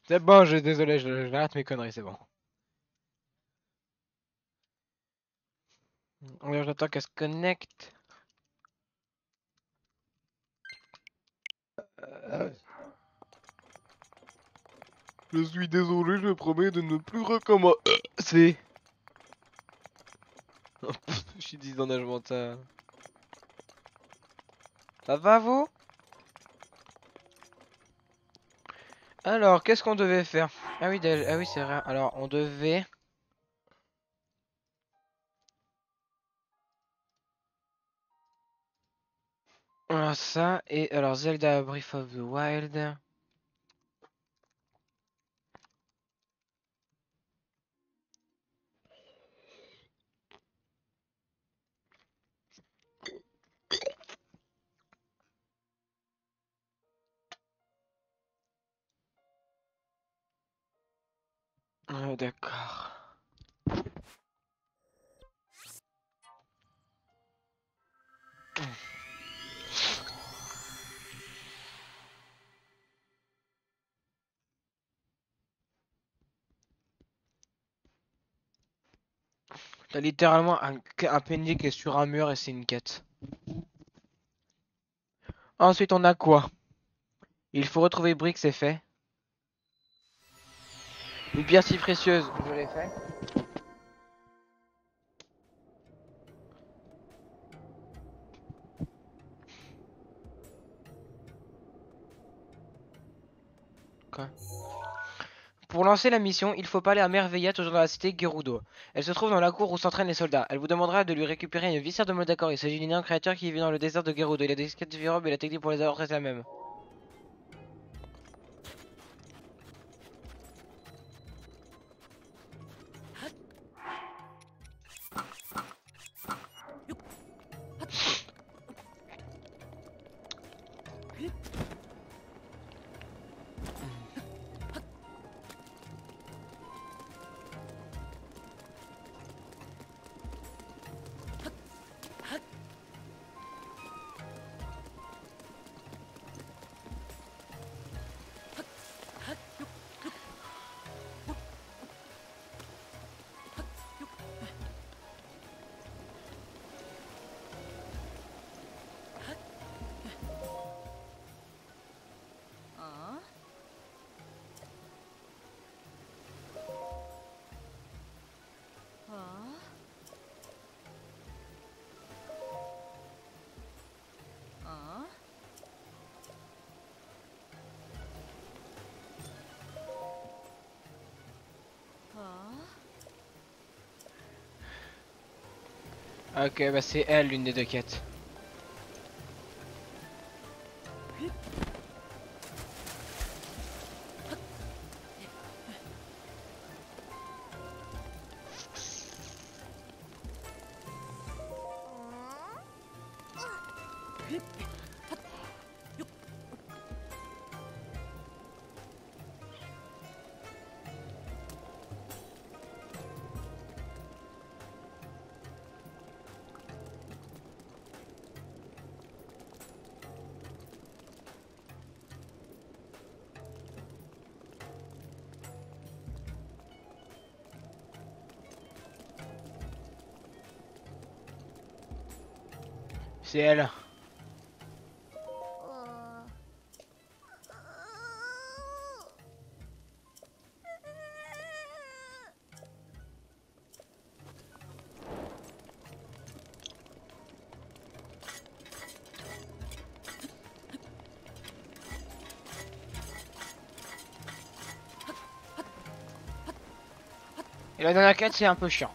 C'est bon, désolé, j'arrête mes conneries, c'est bon. Alors j'attends qu'elle se connecte. Euh, Je suis désolé, je promets de ne plus recommencer. Je suis 10 en âge mental. Ça va vous? Alors, qu'est-ce qu'on devait faire? Ah oui, ah oui, c'est vrai. Alors, on devait... Alors ça, et alors Zelda Breath of the Wild. D'accord. T'as littéralement un penny qui est sur un mur et c'est une quête. Ensuite, on a quoi? Il faut retrouver Brick, c'est fait. Une pierre si précieuse, je l'ai fait. Quoi? Pour lancer la mission, il faut parler à Merveilla, toujours dans la cité Gerudo. Elle se trouve dans la cour où s'entraînent les soldats. Elle vous demandera de lui récupérer une viscère de Moldakor. Il s'agit d'une énorme créature qui vit dans le désert de Gerudo. Il a des skills différents, mais la technique pour les avoir reste la même. Ok, bah c'est elle l'une des deux quêtes. C'est elle. Et la dernière quête, c'est un peu chiant.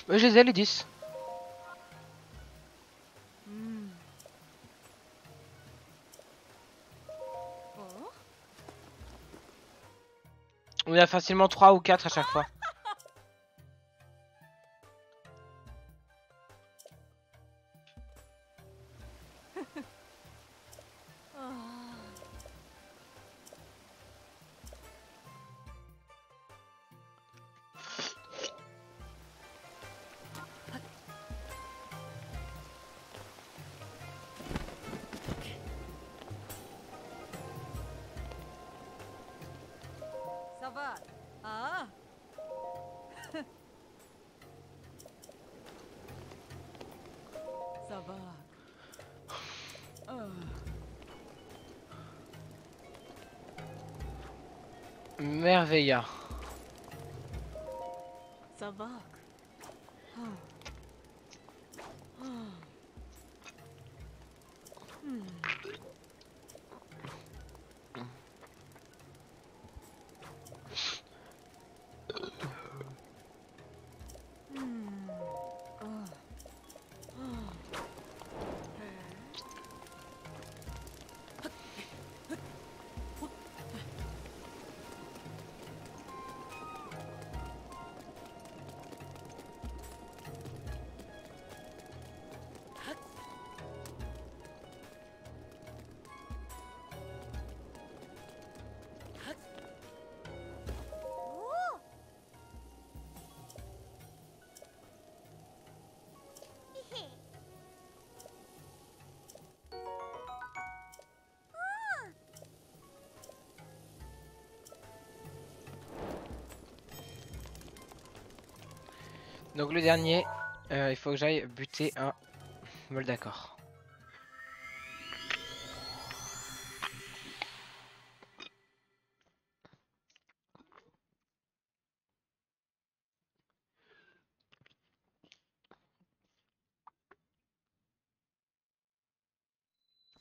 Je les ai, les 10. On a facilement 3 ou 4 à chaque fois. Ça va. Ah. Ça va. Merveilla. Ça va. Donc le dernier, il faut que j'aille buter un Moldakor.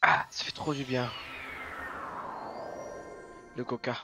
Ah, ça fait trop du bien. Le coca.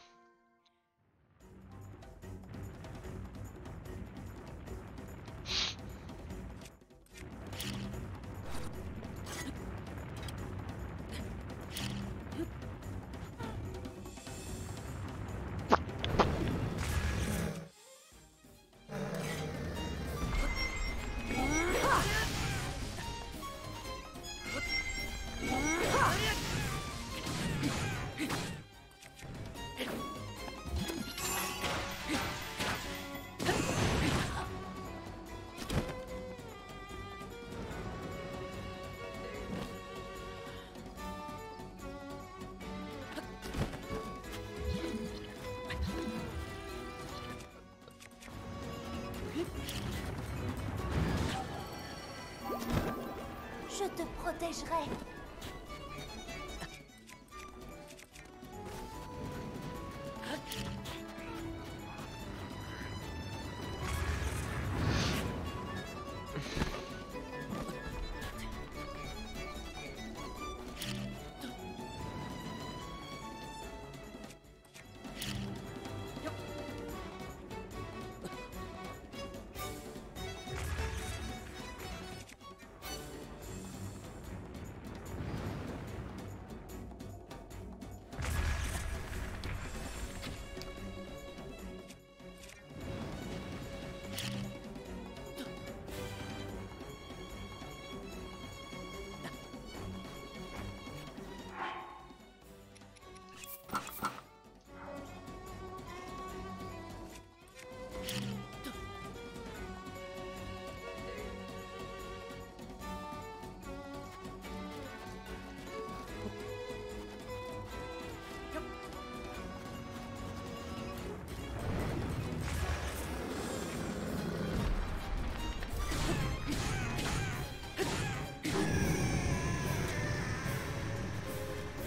Je te protégerai.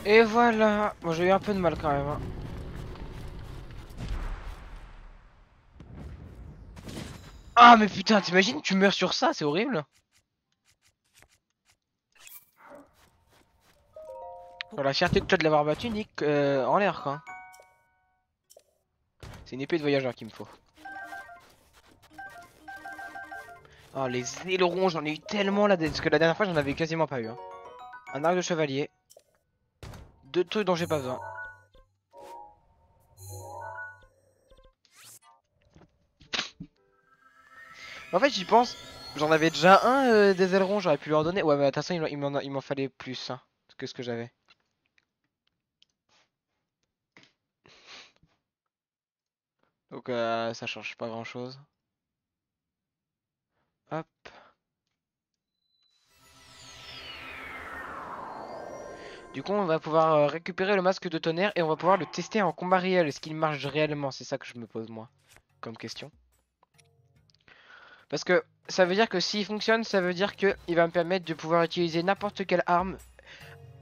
Et voilà. Bon, j'ai eu un peu de mal quand même, hein. Ah mais putain, t'imagines, tu meurs sur ça, c'est horrible. Bon, la fierté que toi de l'avoir battu, Nick, en l'air quoi. C'est une épée de voyageur qu'il me faut. Oh, les ailerons, j'en ai eu tellement là, parce que la dernière fois j'en avais quasiment pas eu, hein. Un arc de chevalier. Deux trucs dont j'ai pas besoin. En fait, j'y pense. J'en avais déjà un des ailerons, j'aurais pu lui en donner. Ouais, mais de toute façon, il m'en fallait plus hein, que ce que j'avais. Donc ça change pas grand chose. Hop. Du coup, on va pouvoir récupérer le masque de tonnerre et on va pouvoir le tester en combat réel. Est-ce qu'il marche réellement? C'est ça que je me pose moi, comme question. Parce que ça veut dire que s'il fonctionne, ça veut dire que il va me permettre de pouvoir utiliser n'importe quelle arme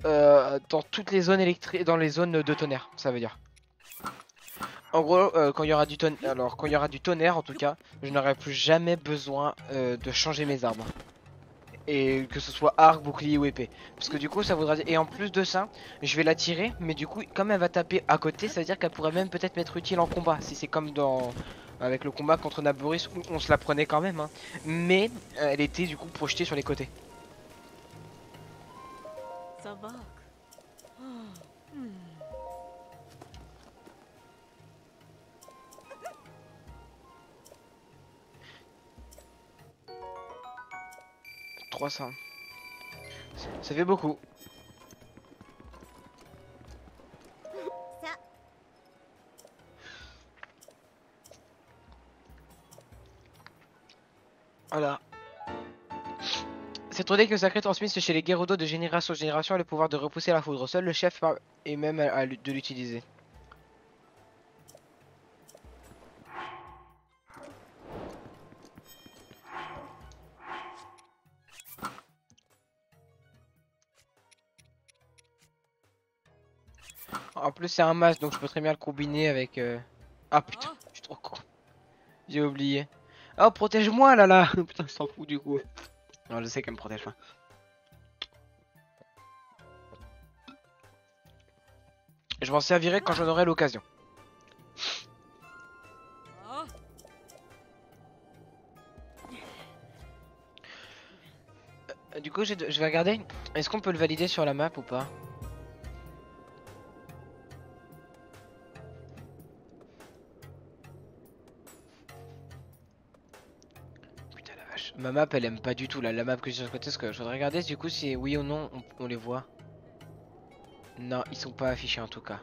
dans toutes les zones électriques, dans les zones de tonnerre. Ça veut dire. En gros, quand il y aura du tonnerre, alors quand il y aura du tonnerre en tout cas, je n'aurai plus jamais besoin de changer mes armes. Et que ce soit arc, bouclier ou épée. Parce que du coup ça voudra dire... Et en plus de ça, je vais la tirer. Mais du coup, comme elle va taper à côté, ça veut dire qu'elle pourrait même peut-être m'être utile en combat. Si c'est comme dans... Avec le combat contre Naboris où on se la prenait quand même. Hein. Mais elle était du coup projetée sur les côtés. Ça va. Ah, hmm. 300. Ça fait beaucoup. Ça, Voilà. C'est trop que Sacré transmise chez les Gerudo de génération en génération le pouvoir de repousser la foudre. Seul le chef est même de l'utiliser. En plus c'est un masque donc je peux très bien le combiner avec... Ah putain, Ah, je suis trop con. J'ai oublié. Oh protège-moi là là. Putain je s'en fous du coup. Non je sais qu'elle me protège pas. Je m'en servirai quand j'en aurai l'occasion. ah. Du coup je vais regarder. Est-ce qu'on peut le valider sur la map ou pas? Putain la vache. Ma map elle aime pas du tout là, la map que j'ai sur le côté. Ce que je voudrais regarder du coup si oui ou non on les voit. Non ils sont pas affichés en tout cas.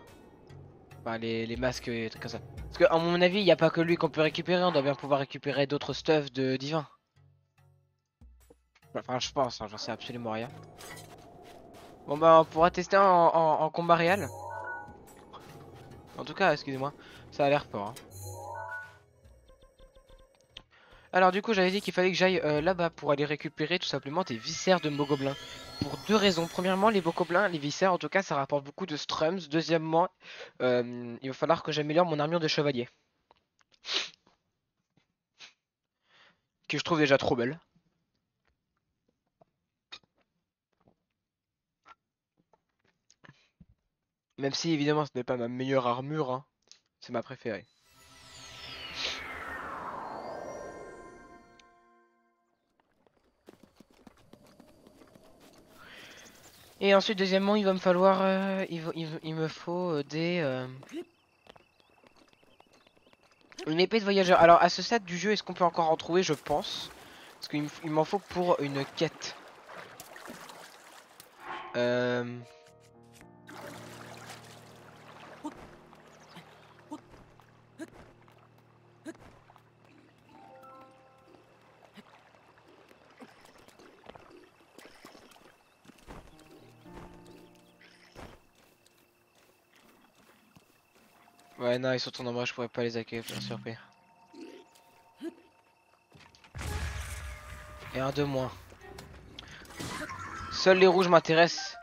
Enfin les masques et trucs comme ça. Parce que à mon avis il n'y a pas que lui qu'on peut récupérer. On doit bien pouvoir récupérer d'autres stuff de divin. Enfin je pense, hein, j'en sais absolument rien. Bon bah on pourra tester en combat réel. En tout cas excusez-moi, ça a l'air fort. Hein. Alors du coup j'avais dit qu'il fallait que j'aille là-bas pour aller récupérer tout simplement des viscères de Mogoblin. Pour deux raisons. Premièrement les Mogoblins, les viscères en tout cas ça rapporte beaucoup de strums. Deuxièmement il va falloir que j'améliore mon armure de chevalier. Que je trouve déjà trop belle. Même si évidemment ce n'est pas ma meilleure armure, hein. C'est ma préférée. Et ensuite deuxièmement il va me falloir, il me faut une épée de voyageur. Alors à ce stade du jeu est-ce qu'on peut encore en trouver? Je pense. Parce qu'il m'en faut pour une quête. Euh... Ouais non ils sont en nombre, je pourrais pas les accueillir, bien surpris. Et un de moins. Seuls les rouges m'intéressent.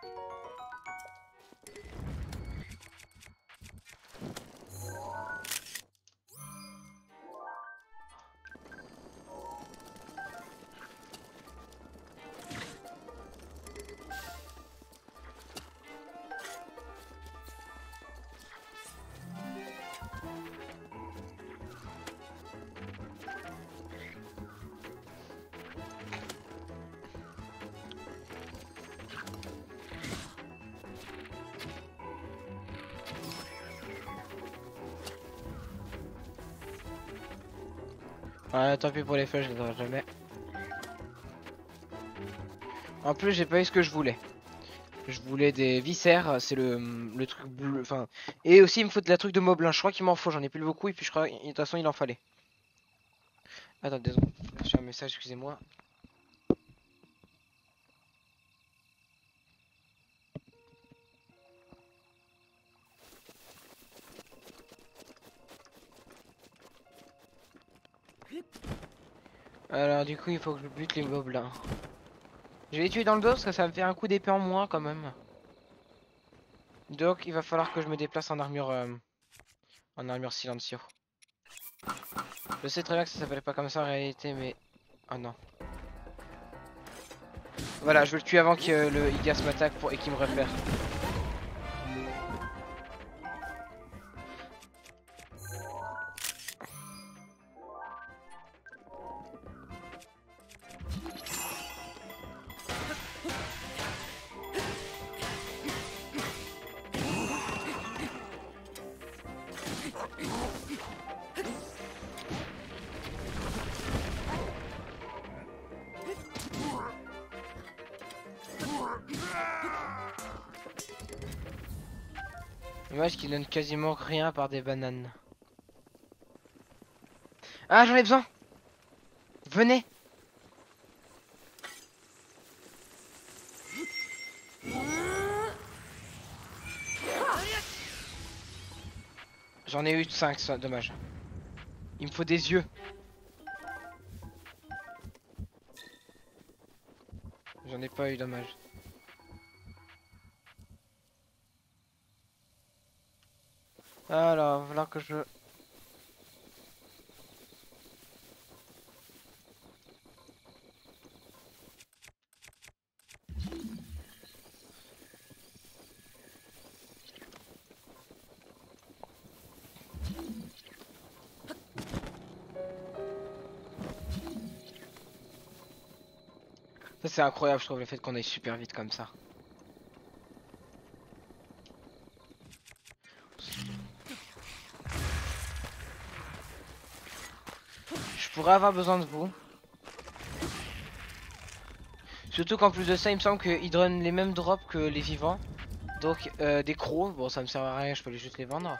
Ouais, tant pis pour les flèches, je les aurai jamais. En plus, j'ai pas eu ce que je voulais. Je voulais des viscères, c'est le truc bleu. Enfin, et aussi, il me faut de la truc de moblin. Je crois qu'il m'en faut, j'en ai plus beaucoup. Et puis, je crois, de toute façon, il en fallait. Attends, désolé. J'ai un message, excusez-moi. Alors, du coup, il faut que je bute les moblins. Je vais les tuer dans le dos parce que ça me fait un coup d'épée en moins quand même. Donc, il va falloir que je me déplace en armure silencio. Je sais très bien que ça s'appelle pas comme ça en réalité, mais. Ah non. Voilà, je veux le tuer avant que le Igas m'attaque et qu'il me repère. Dommage qu'il donne quasiment rien par des bananes. Ah, j'en ai besoin! Venez! J'en ai eu 5, ça, dommage. Il me faut des yeux. J'en ai pas eu, dommage. Alors, voilà que je... Ça c'est incroyable, je trouve, le fait qu'on aille super vite comme ça. Je pourrais avoir besoin de vous. Surtout qu'en plus de ça, il me semble qu'ils donnent les mêmes drops que les vivants. Donc, des crocs, bon ça me sert à rien, je peux juste les vendre.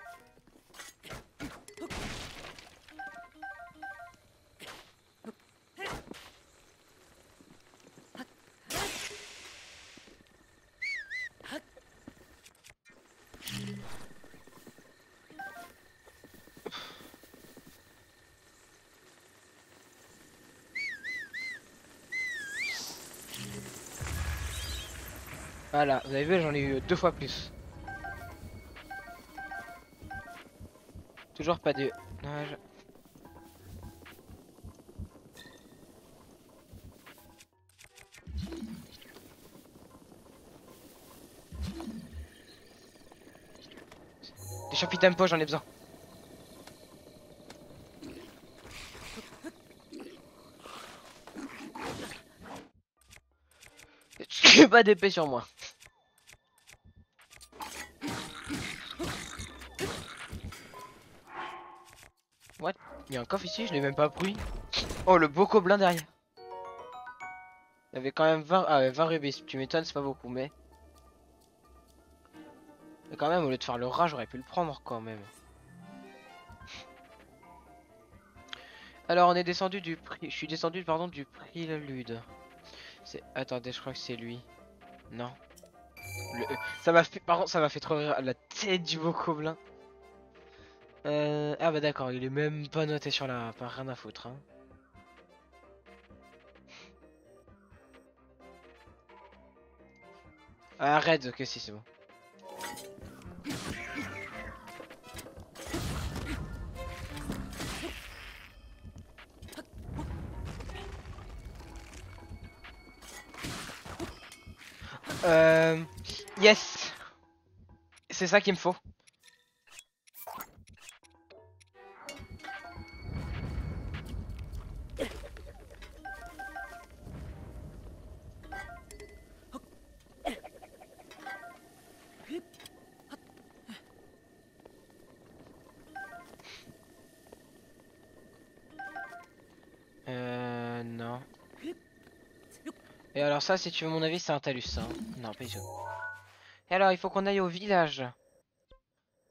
Voilà, vous avez vu, j'en ai eu 2 fois plus. Toujours pas de... Dommage. Des champi tempo, j'en ai besoin. J'ai pas d'épée sur moi. What? Il y a un coffre ici, je l'ai même pas pris. Oh, le beau gobelin derrière. Il y avait quand même 20... Ah ouais, 20 rubis. Tu m'étonnes, c'est pas beaucoup, mais... Mais quand même, au lieu de faire le rat, j'aurais pu le prendre quand même. Alors, on est descendu du prix... Je suis descendu, pardon, du prélude. C'est... Attendez, je crois que c'est lui. Non. Ça m'a fait... Par contre, ça m'a fait trop rire la tête du beau gobelin. Ah bah d'accord, il est même pas noté sur la... Pas rien à foutre, hein. Ah, Red, ok, si, c'est bon. Yes. C'est ça qu'il me faut. Et alors ça, si tu veux mon avis, c'est un talus, ça. Hein. Non, pas du tout. Et alors, il faut qu'on aille au village.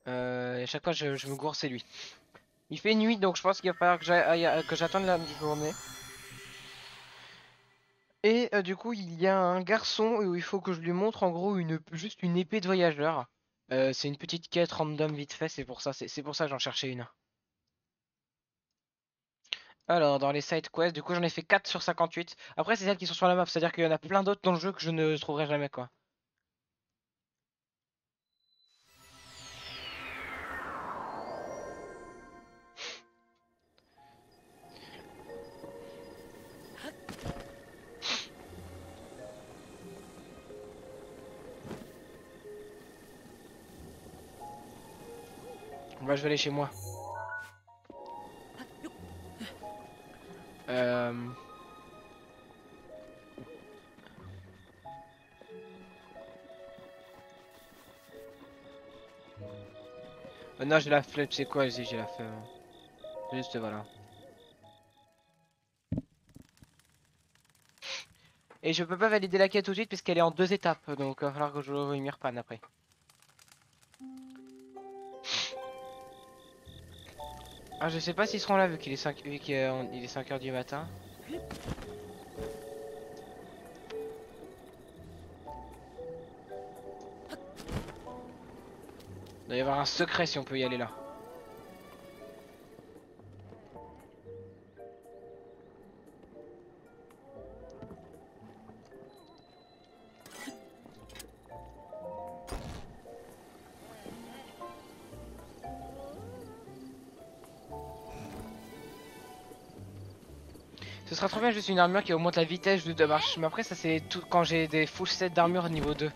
À chaque fois, je me gourre, c'est lui. Il fait nuit, donc je pense qu'il va falloir que j'attende la journée. Et du coup, il y a un garçon où il faut que je lui montre en gros juste une épée de voyageur. C'est une petite quête random vite fait, c'est pour ça que j'en cherchais une. Alors, dans les side quests, du coup, j'en ai fait 4 sur 58. Après, c'est celles qui sont sur la map, c'est-à-dire qu'il y en a plein d'autres dans le jeu que je ne trouverai jamais, quoi. Bah, je vais aller chez moi. Euh... non, j'ai la flemme, c'est quoi, j'ai la flemme. Juste, voilà. Et je peux pas valider la quête tout de suite puisqu'elle est en 2 étapes, donc il va falloir que je m'y reprenne après. Ah, je sais pas s'ils seront là vu qu'il est 5 heures du matin. Il doit y avoir un secret si on peut y aller là. Ce sera trop bien juste une armure qui augmente la vitesse de marche. Mais après ça c'est tout quand j'ai des full sets d'armure niveau 2.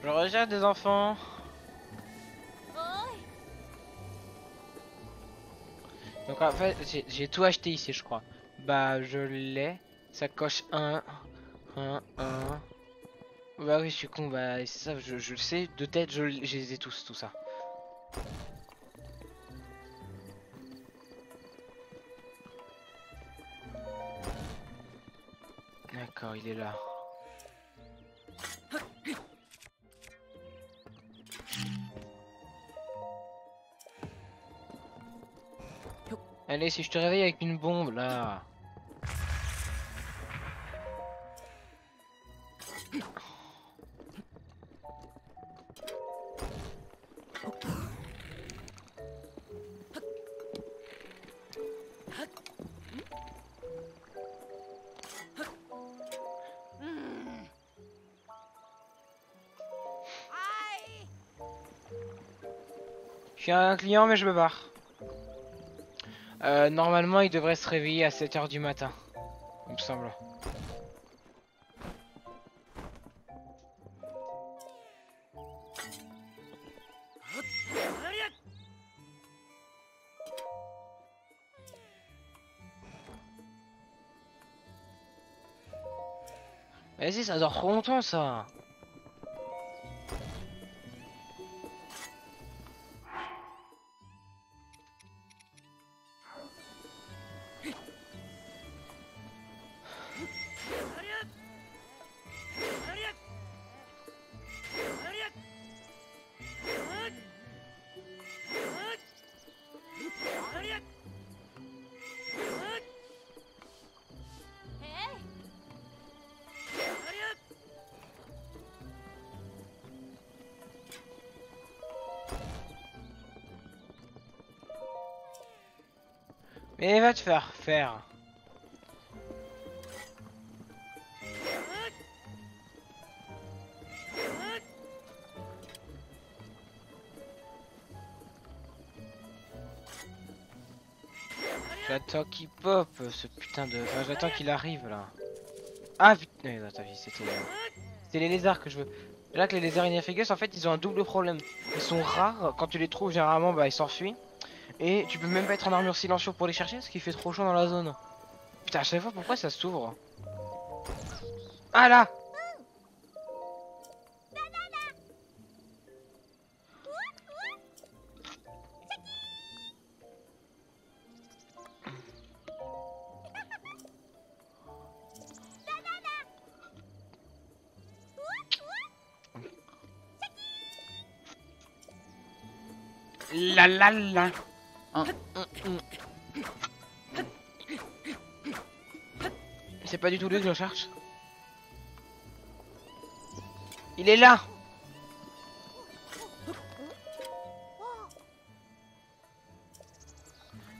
Je rejette des enfants. Donc en fait j'ai tout acheté ici je crois. Bah je l'ai. Ça coche 1. Bah oui je suis con, bah c'est ça, je le sais. De tête je les ai tous, tout ça. D'accord, il est là. Allez, si je te réveille avec une bombe là. Je suis un client mais je me barre. Normalement il devrait se réveiller à 7 heures du matin. Il me semble. Vas-y, ça dort trop longtemps ça. Mais va te faire faire. J'attends qu'il pop ce putain de... Enfin, j'attends qu'il arrive là. Ah putain, attends, c'était les lézards que je veux. Là que les lézards Inephagus en fait ils ont un double problème. Ils sont rares, quand tu les trouves généralement bah ils s'enfuient. Et tu peux même pas être en armure silencieux pour les chercher parce qu'il fait trop chaud dans la zone. Putain à chaque fois pourquoi ça s'ouvre? Ah là! La la la. C'est pas du tout lui que je cherche. Il est là.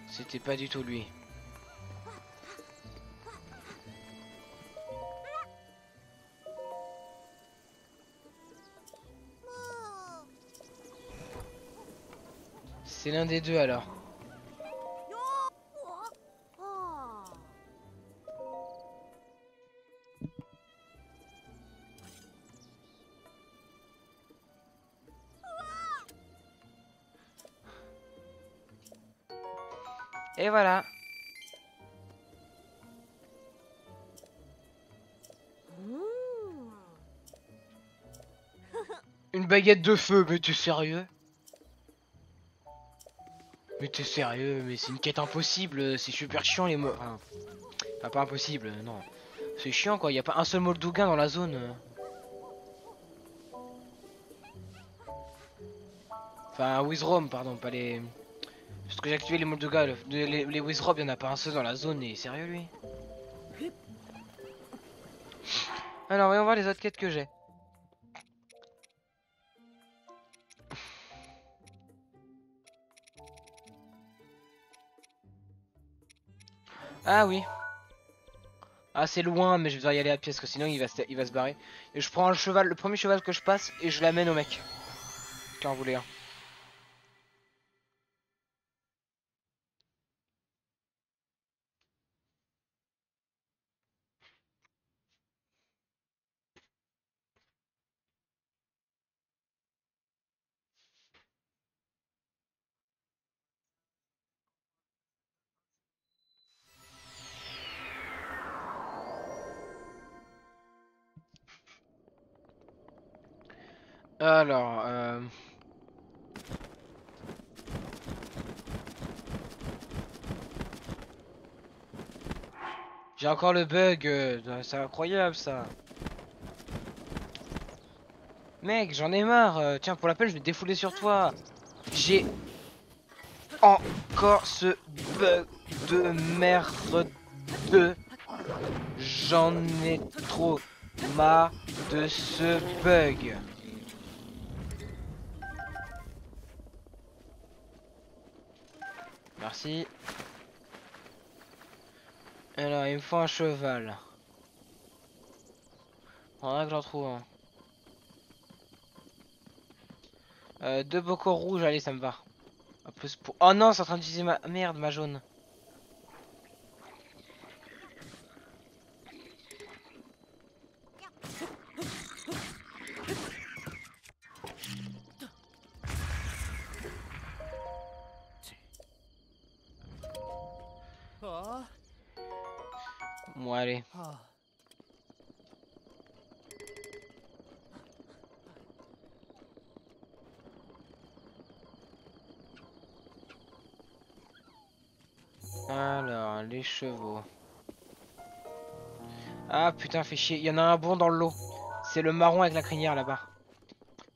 C'était pas du tout lui. C'est l'un des deux alors. Et voilà. Une baguette de feu, mais t'es sérieux? Mais t'es sérieux? Mais c'est une quête impossible, c'est super chiant les mots. Enfin, pas impossible, non. C'est chiant quoi, y a pas un seul Moldougain dans la zone. Enfin, Wizrom, pardon, pas les... Parce que j'ai activé les Moldougas, les Wizrom, y'en a pas un seul dans la zone, et sérieux lui? Alors, voyons voir les autres quêtes que j'ai. Ah oui. Ah c'est loin mais je vais devoir y aller à pied parce que sinon il va se barrer. Et je prends le premier cheval que je passe et je l'amène au mec. Qui en voulait un. Alors, j'ai encore le bug, c'est incroyable ça. Mec, j'en ai marre, tiens pour la peine je vais défouler sur toi. J'ai encore ce bug de merde. J'en ai trop marre de ce bug. Merci. Alors, il me faut un cheval. Faudra que j'en trouve un. Deux bocaux rouges, allez, ça me va. En plus pour... Oh non, c'est en train d'utiliser ma... Merde, ma jaune. Bon, allez. Alors, les chevaux. Ah putain, fait chier. Il y en a un bon dans le lot. C'est le marron avec la crinière là-bas.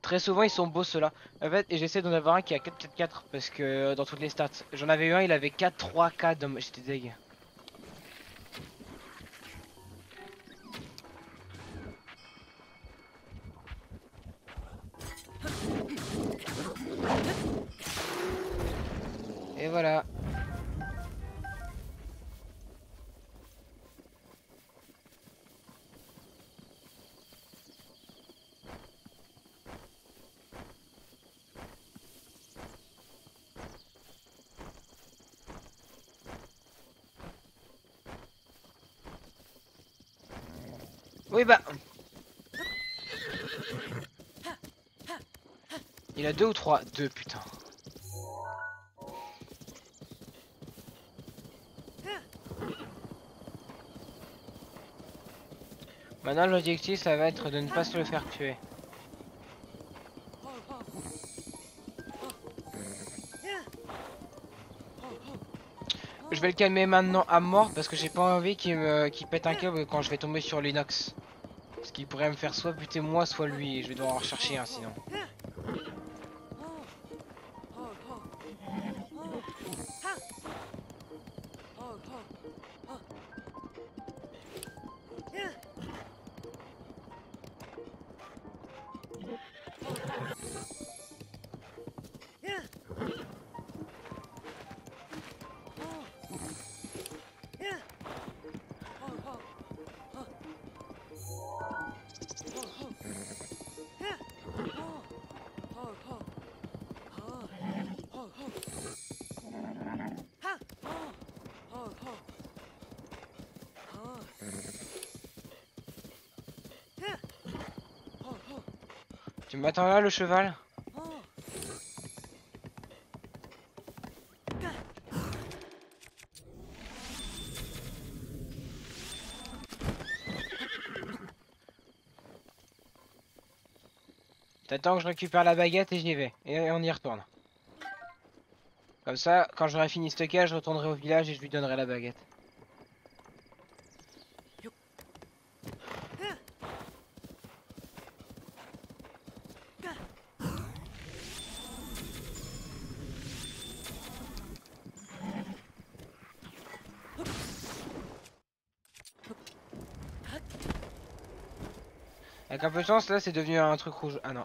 Très souvent, ils sont beaux ceux-là. En fait, et j'essaie d'en avoir un qui a 4 parce que dans toutes les stats. J'en avais eu un, il avait 4, 3, 4. J'étais deg. Et voilà. Oui bah. Il a 2 ou 3? 2 putain. Maintenant l'objectif ça va être de ne pas se le faire tuer. Je vais le calmer maintenant à mort parce que j'ai pas envie qu'il pète un câble quand je vais tomber sur l'inox. Ce qui pourrait me faire soit buter moi soit lui et je vais devoir en rechercher un sinon. Tu m'attends là le cheval? T'attends que je récupère la baguette et j'y vais. Et on y retourne. Comme ça, quand j'aurai fini ce cas, je retournerai au village et je lui donnerai la baguette. Avec un peu de chance, là, c'est devenu un truc rouge. Ah non.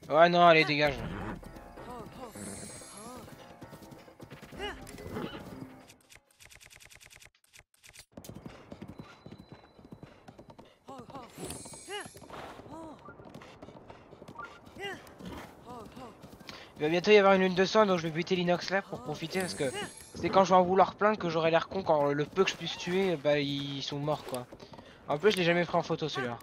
Ouais, non, allez, dégage. Il va bientôt y avoir une lune de sang, donc je vais buter l'inox là pour profiter parce que c'est quand je vais en vouloir plein que j'aurai l'air con quand le peu que je puisse tuer, bah ils sont morts quoi. En plus, je l'ai jamais pris en photo celui-là.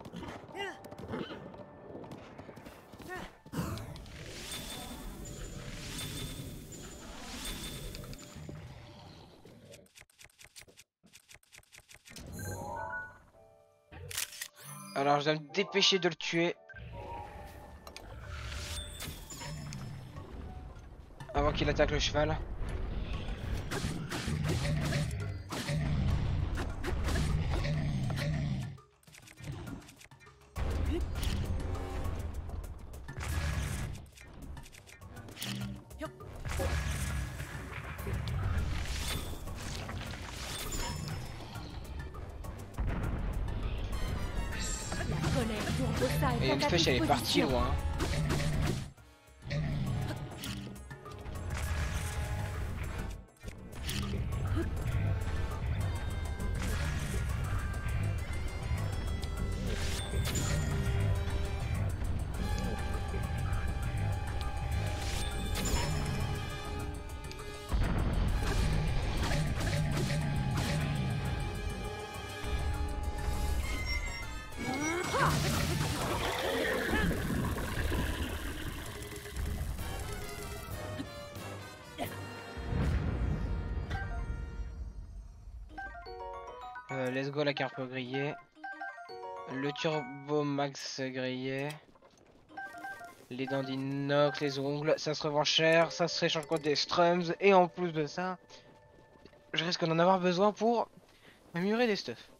Alors, je dois me dépêcher de le tuer avant qu'il attaque le cheval. Et une flèche, elle est partie loin. Let's go la carte grillée. Le turbo max grillé. Les dents d'inox, les ongles, ça se revend cher, ça se échange contre des strums. Et en plus de ça, je risque d'en avoir besoin pour m'améliorer des stuffs.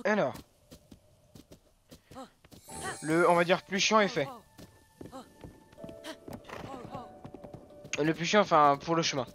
Alors, on va dire plus chiant est fait. Le plus chiant, enfin, pour le chemin.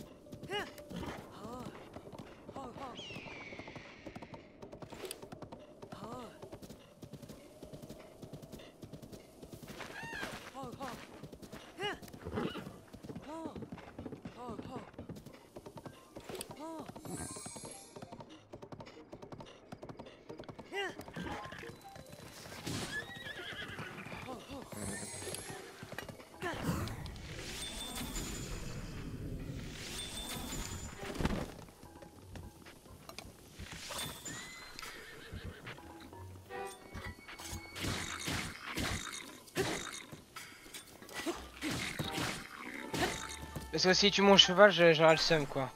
Parce que si tu mon cheval, j'aurai le seum quoi.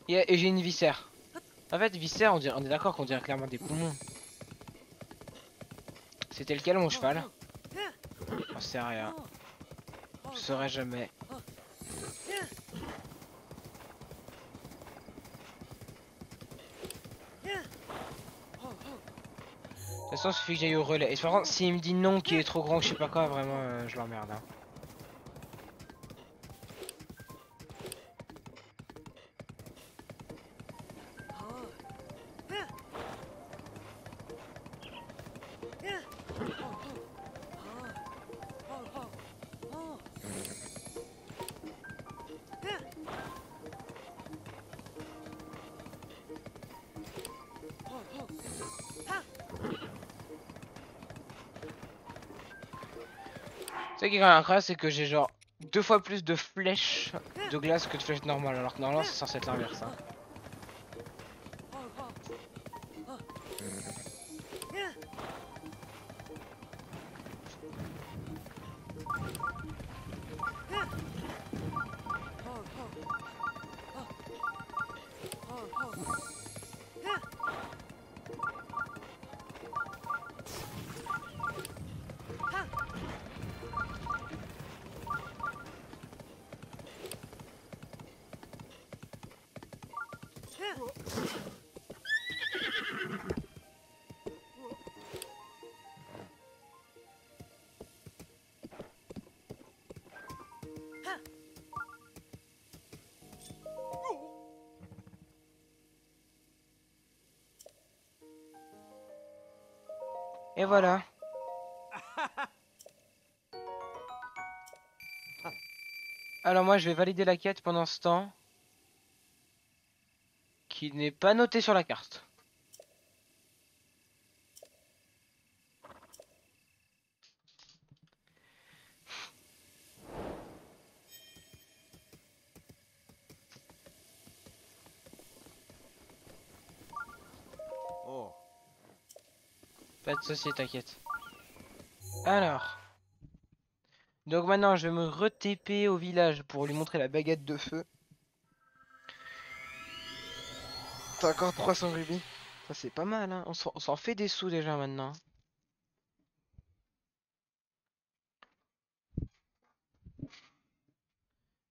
Et j'ai une viscère. En fait, viscère, on est d'accord qu'on dirait clairement des poumons. C'était lequel mon cheval? J'en sais rien. Je saurais jamais. De toute façon, il suffit que j'aille au relais. Et par contre, s'il me dit non, qui est trop grand, je sais pas quoi, vraiment, je l'emmerde. Hein. Tu sais qui est quand même incroyable, c'est que j'ai genre 2 fois plus de flèches de glace que de flèches normales, alors que normalement c'est censé être l'inverse. Hein. Et voilà. Alors moi je vais valider la quête pendant ce temps, qui n'est pas noté sur la carte. Oh. Pas de soucis, t'inquiète. Alors. Donc maintenant je vais me re-TP au village pour lui montrer la baguette de feu. T'as encore 300 rubis. Ça c'est pas mal hein. On s'en fait des sous déjà maintenant.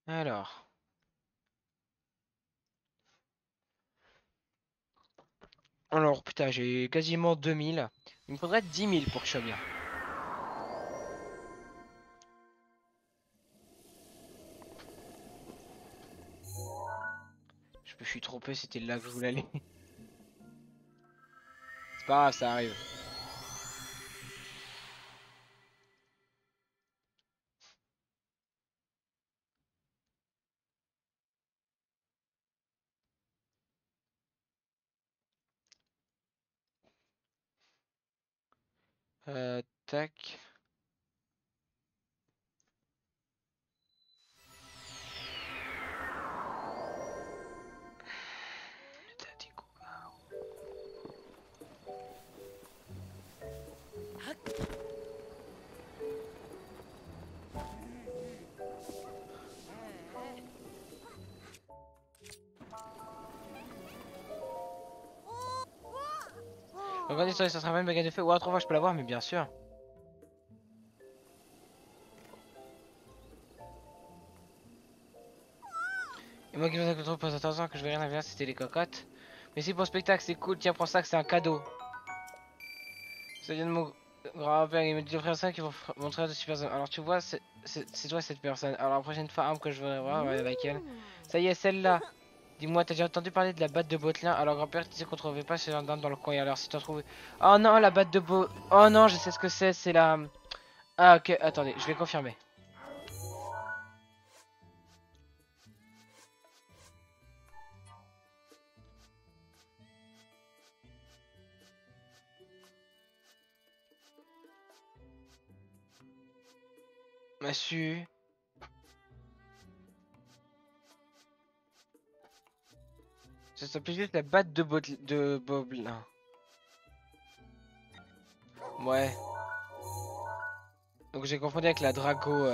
Alors. Alors putain j'ai quasiment 2000. Il me faudrait 10 000 pour que je sois bien. Je me suis trompé, c'était là que je voulais aller. C'est pas grave, ça arrive. Tac. Regardez sur les 120 baguettes de feu. Ouais, 3 fois je peux l'avoir, mais bien sûr. Et moi qui faisais que pour attention que je vais rien à c'était les cocottes. Mais si pour le spectacle c'est cool, tiens, prends ça que c'est un cadeau. Ça vient de mon grand-père, il me dit d'offrir ça qui vont montrer à de super hommes. Alors tu vois, c'est toi cette personne. Alors la prochaine femme que je voudrais voir, ouais, laquelle? Ça y est, celle-là. Dis-moi, t'as déjà entendu parler de la batte de Botelin? Alors grand-père disait qu'on trouvait pas ce gendarme dans le coin. Alors si t'en trouves... Oh non, la batte de Bo... Oh non, je sais ce que c'est la... Ah ok, attendez, je vais confirmer. Massu. Ça s'appelle juste la batte de Botelin. Ouais. Donc j'ai confondu avec la Drago.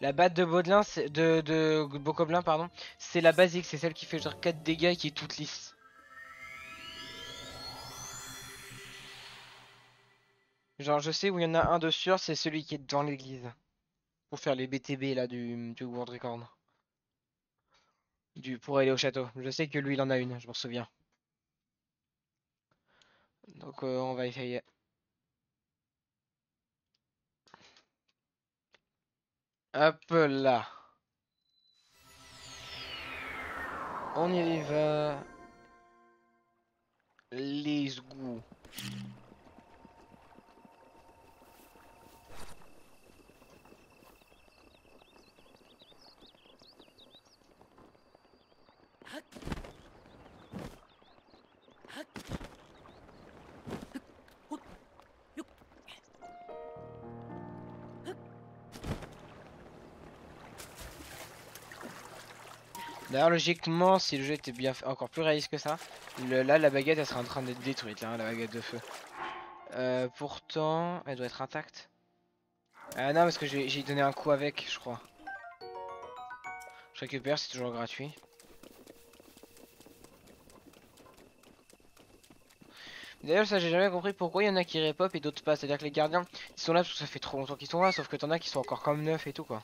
La batte de Baudelin, de Bokoblin, pardon, c'est la basique, c'est celle qui fait genre 4 dégâts et qui est toute lisse. Genre je sais où il y en a un de sûr, c'est celui qui est dans l'église. Pour faire les BTB là du Gordricorn. Pour aller au château. Je sais que lui il en a une, je m'en souviens. Donc on va essayer. Hop là. On y va. Les goûts. D'ailleurs, logiquement, si le jeu était bien fait, encore plus réaliste que ça, là, la baguette, elle serait en train d'être détruite, là, la baguette de feu. Pourtant, elle doit être intacte. Ah non, parce que j'ai donné un coup avec, je crois. Je récupère, c'est toujours gratuit. D'ailleurs, ça, j'ai jamais compris pourquoi il y en a qui repop et d'autres pas. C'est-à-dire que les gardiens, ils sont là parce que ça fait trop longtemps qu'ils sont là, sauf que t'en as qui sont encore comme neufs et tout, quoi.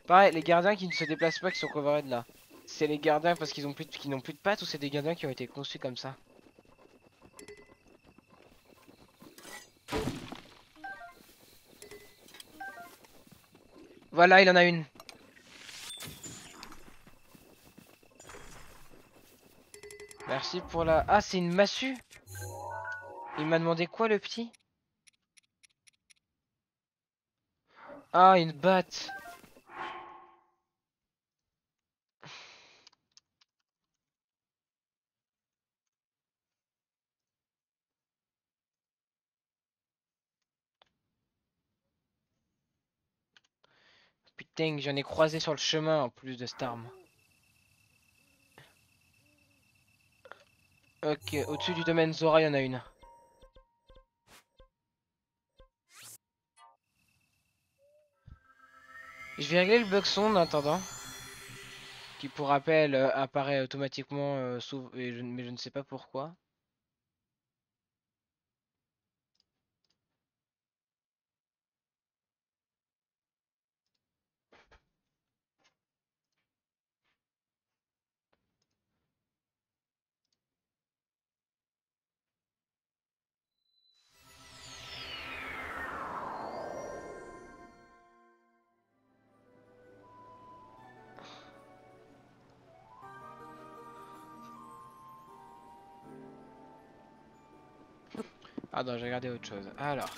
Pareil, les gardiens qui ne se déplacent pas, qui sont coverés de là. C'est les gardiens parce qu'ils n'ont plus de pattes ou c'est des gardiens qui ont été conçus comme ça? Voilà, il en a une. Merci pour la... Ah, c'est une massue. Il m'a demandé quoi, le petit? Ah, une batte. Putain, j'en ai croisé sur le chemin en plus de cette arme. Ok, au-dessus du domaine Zora, il y en a une. Je vais régler le bug son en attendant. Qui pour rappel apparaît automatiquement, mais je ne sais pas pourquoi. Ah non, j'ai regardé autre chose. Alors.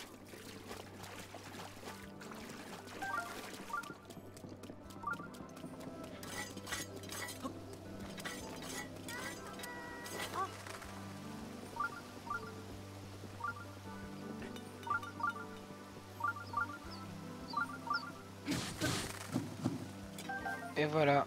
Et voilà.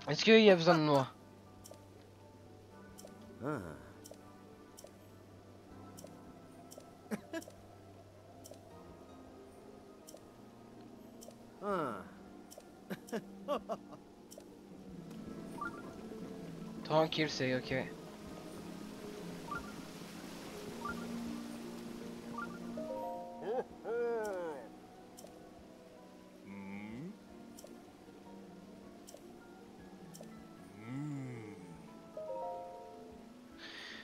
Ah, Est-ce qu'il y a besoin de moi? Ah. Ah. Tranquille, c'est ok.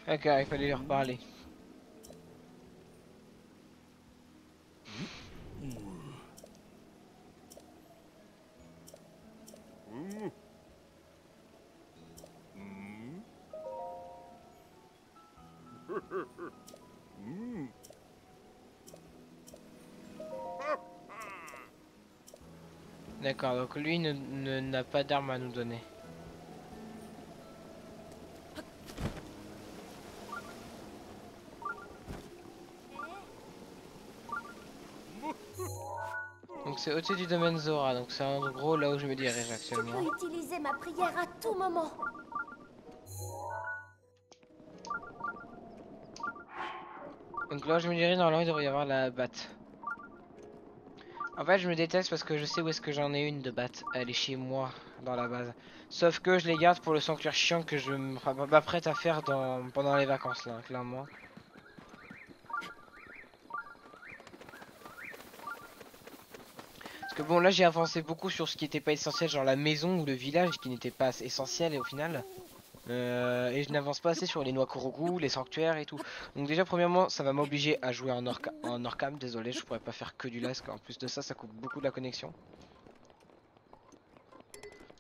Ok, il fallait lui reparler. D'accord, donc lui n'a pas d'arme à nous donner. C'est au-dessus du domaine Zora, donc c'est en gros là où je me dirige Tu actuellement. peux utiliser ma prière à tout moment. Donc là où je me dirige, normalement il devrait y avoir la batte. En fait, je me déteste parce que je sais où est-ce que j'en ai une de batte. Elle est chez moi, dans la base. Sauf que je les garde pour le sanctuaire chiant que je m'apprête à faire pendant les vacances, là, clairement. Parce que bon, là j'ai avancé beaucoup sur ce qui n'était pas essentiel, genre la maison ou le village qui n'était pas essentiel et au final. Et je n'avance pas assez sur les noix Korogu, les sanctuaires et tout. Donc déjà premièrement ça va m'obliger à jouer en Orcam, désolé je pourrais pas faire que du LAS, en plus de ça ça coupe beaucoup de la connexion.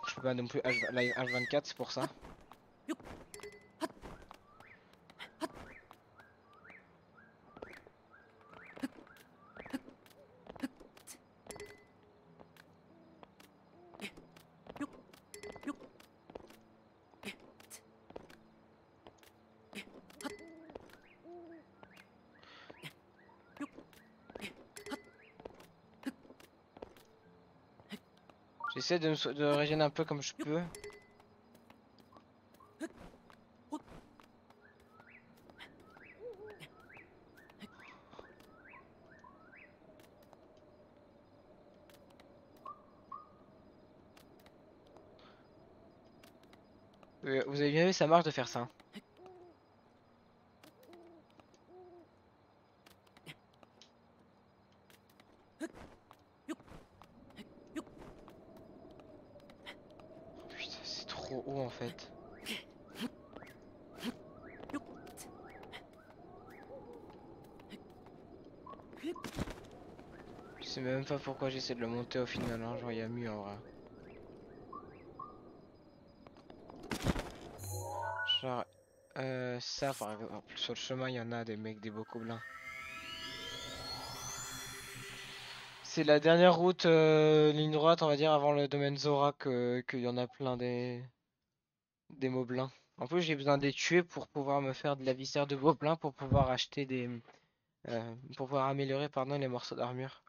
Je peux pas non plus live H24 c'est pour ça. J'essaie de régénérer un peu comme je peux. Vous avez bien vu ça marche de faire ça, hein. Putain c'est trop haut en fait. Je sais même pas pourquoi j'essaie de le monter au final, hein. Genre il y a mieux en vrai. Genre ça par exemple, sur le chemin il y en a des mecs des beaux gobelins. C'est la dernière route ligne droite on va dire avant le domaine Zora qu'il y en a plein des moblins. En plus j'ai besoin de les tuer pour pouvoir me faire de la viscère de gobelin pour pouvoir acheter pour pouvoir améliorer pardon les morceaux d'armure.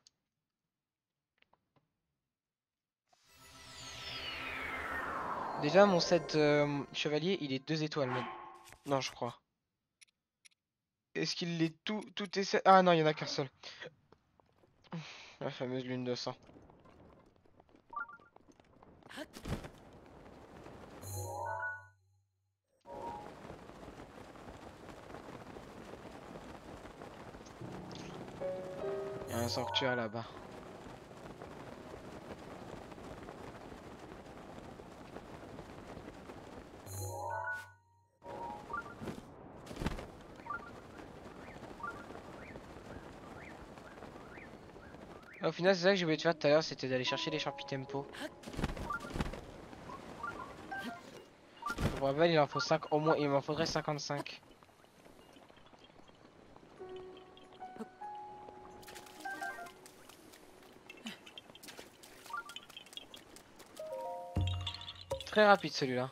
Déjà mon set chevalier il est 2 étoiles mais... Non je crois. Est-ce qu'il est tout est... Ah non il y en a qu'un seul. La fameuse lune de sang. Il y a un sanctuaire là-bas. Au final, c'est ça que je voulais te faire tout à l'heure, c'était d'aller chercher les champis tempo. Je me rappelle, il en faut 5 au moins, il m'en faudrait 55. Très rapide celui-là.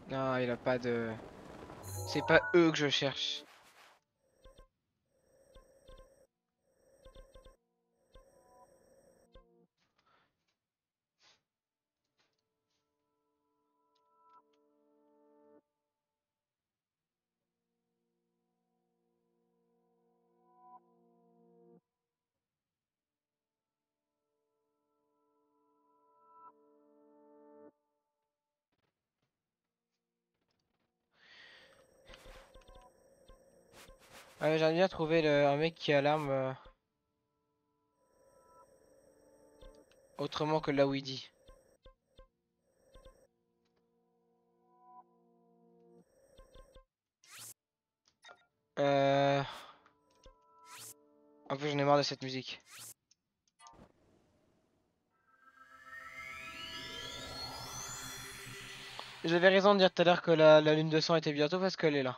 Non, il a pas de... C'est pas eux que je cherche. J'aimerais bien trouver un mec qui a l'arme autrement que là où il dit. Euh... En plus j'en ai marre de cette musique. J'avais raison de dire tout à l'heure que la lune de sang était bientôt parce qu'elle est là.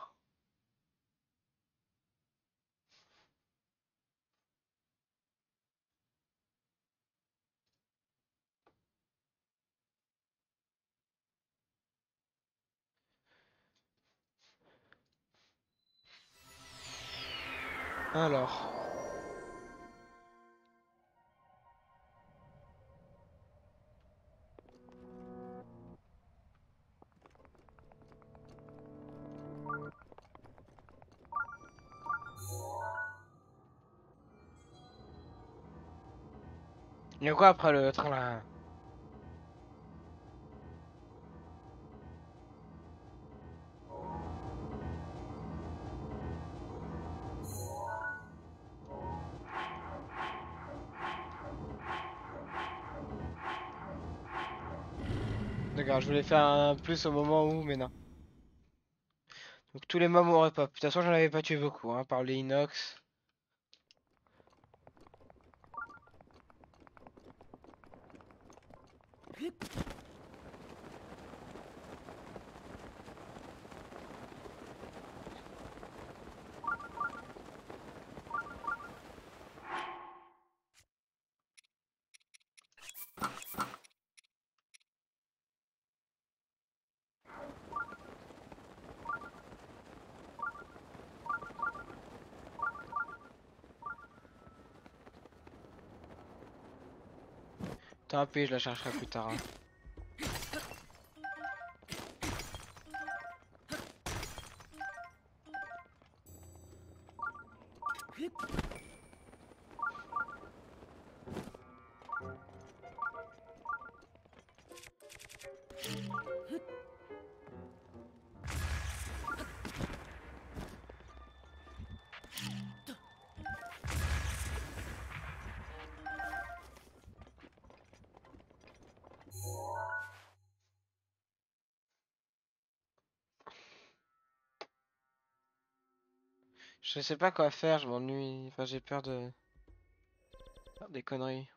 Alors. Il y a quoi après le train là? D'accord, je voulais faire un plus au moment où, mais non. Donc tous les mobs m'auraient pas. De toute façon, j'en avais pas tué beaucoup, hein, par les inox. Tant pis, je la chercherai plus tard, hein. Je sais pas quoi faire, je m'ennuie. Enfin, j'ai peur de faire des conneries.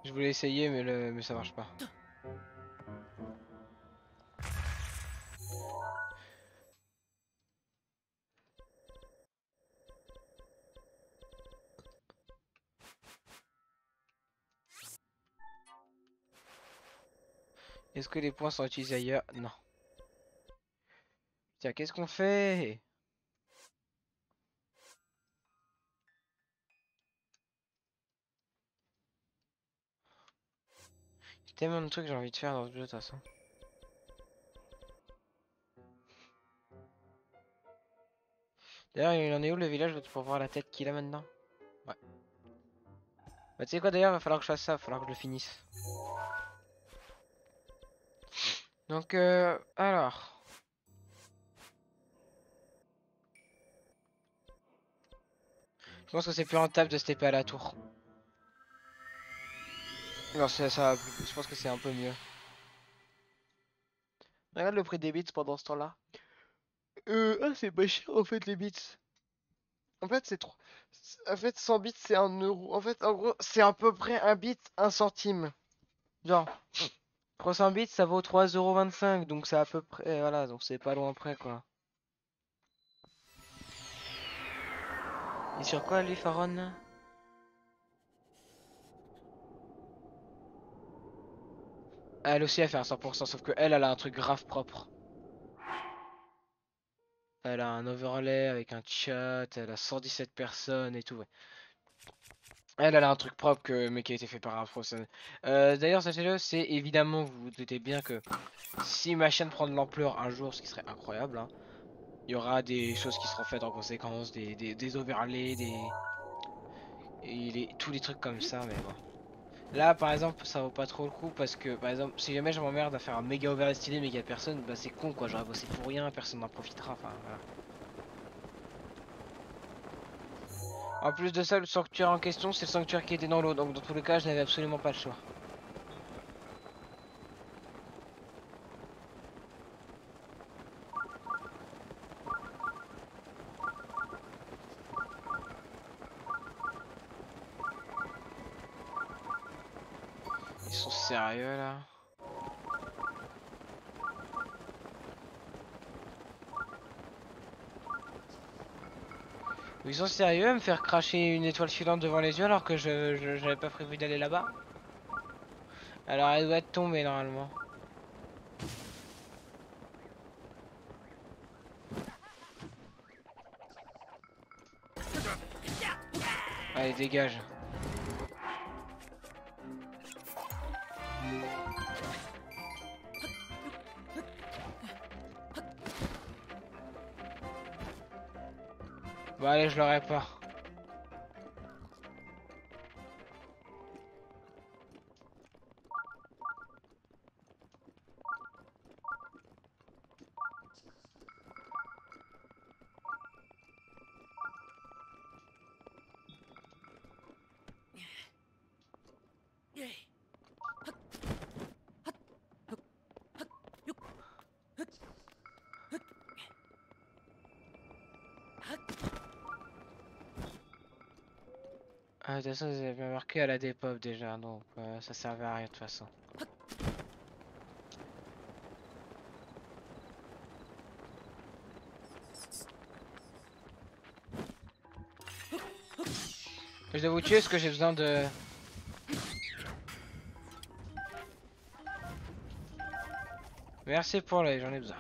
Je voulais essayer, mais ça marche pas. Est-ce que les points sont utilisés ailleurs? Non. Tiens, qu'est-ce qu'on fait? Il y a tellement de trucs que j'ai envie de faire dans ce jeu de toute façon. D'ailleurs, il en est où le village pour voir la tête qu'il a maintenant? Ouais. Bah, tu sais quoi d'ailleurs, va falloir que je fasse ça, va falloir que je le finisse. Donc, alors. Je pense que c'est plus rentable de se taper à la tour. Non, ça va plus. Je pense que c'est un peu mieux. Regarde le prix des bits pendant ce temps-là. Ah, c'est pas cher en fait les bits. En fait, c'est trop. En fait, 100 bits c'est 1 euro. En fait, en gros, c'est à peu près un bit, 1 centime. Genre, 300 bits ça vaut 3,25 €. Donc, c'est à peu près. Voilà, donc c'est pas loin près quoi. Et sur quoi lui, Faron? Elle aussi, elle fait un 100%, sauf que elle a un truc grave propre. Elle a un overlay avec un chat, elle a 117 personnes et tout. Ouais. Elle a un truc propre mais qui a été fait par un professionnel. D'ailleurs, sachez-le, c'est évidemment, vous vous doutez bien que si ma chaîne prend de l'ampleur un jour, ce qui serait incroyable, hein, il y aura des choses qui seront faites en conséquence, des overlays, tous les trucs comme ça, mais bon. Là, par exemple, ça vaut pas trop le coup parce que, par exemple, si jamais je m'emmerde à faire un méga overlay stylé mais qu'il y a personne, bah c'est con quoi, j'aurais bossé pour rien, personne n'en profitera, enfin voilà. En plus de ça, le sanctuaire en question, c'est le sanctuaire qui était dans l'eau. Donc dans tous les cas, je n'avais absolument pas le choix. Ils sont sérieux là? Ils sont sérieux à me faire cracher une étoile filante devant les yeux alors que j'avais pas prévu d'aller là-bas? Alors elle doit être tombée normalement. Allez, dégage. Bon allez, je l'aurai pas. Ah, de toute façon, vous avez bien marqué à la dépop déjà, donc ça servait à rien de toute façon. Je dois vous tuer parce que j'ai besoin de... Merci pour l'œil, j'en ai besoin.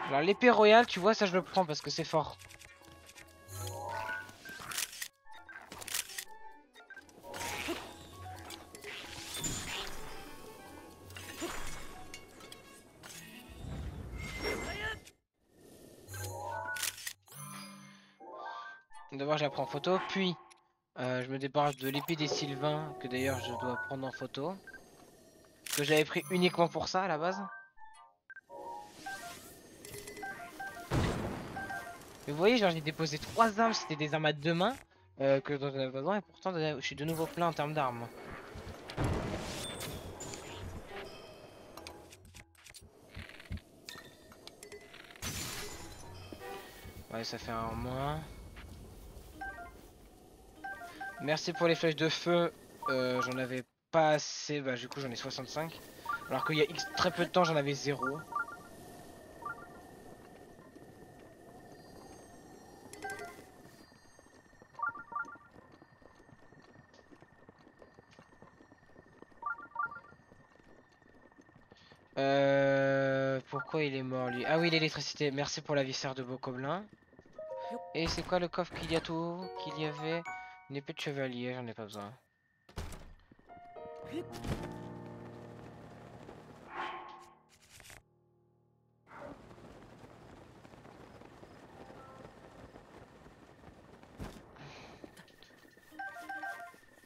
Alors l'épée royale, tu vois, ça je le prends parce que c'est fort. D'abord je la prends en photo, puis je me débarrasse de l'épée des Sylvains, que d'ailleurs je dois prendre en photo. Que j'avais pris uniquement pour ça à la base. Mais vous voyez, genre j'ai déposé 3 armes, c'était des armes à 2 mains. Que j'en avais besoin, et pourtant je suis de nouveau plein en termes d'armes. Ouais, ça fait un en moins. Merci pour les flèches de feu. J'en avais pas assez, bah du coup j'en ai 65. Alors qu'il y a très peu de temps j'en avais 0. Pourquoi il est mort lui? Ah oui, l'électricité. Merci pour la viscère de Bocoblin. Et c'est quoi le coffre qu'il y a tout qu'il y avait? Une épée de chevalier, j'en ai pas besoin.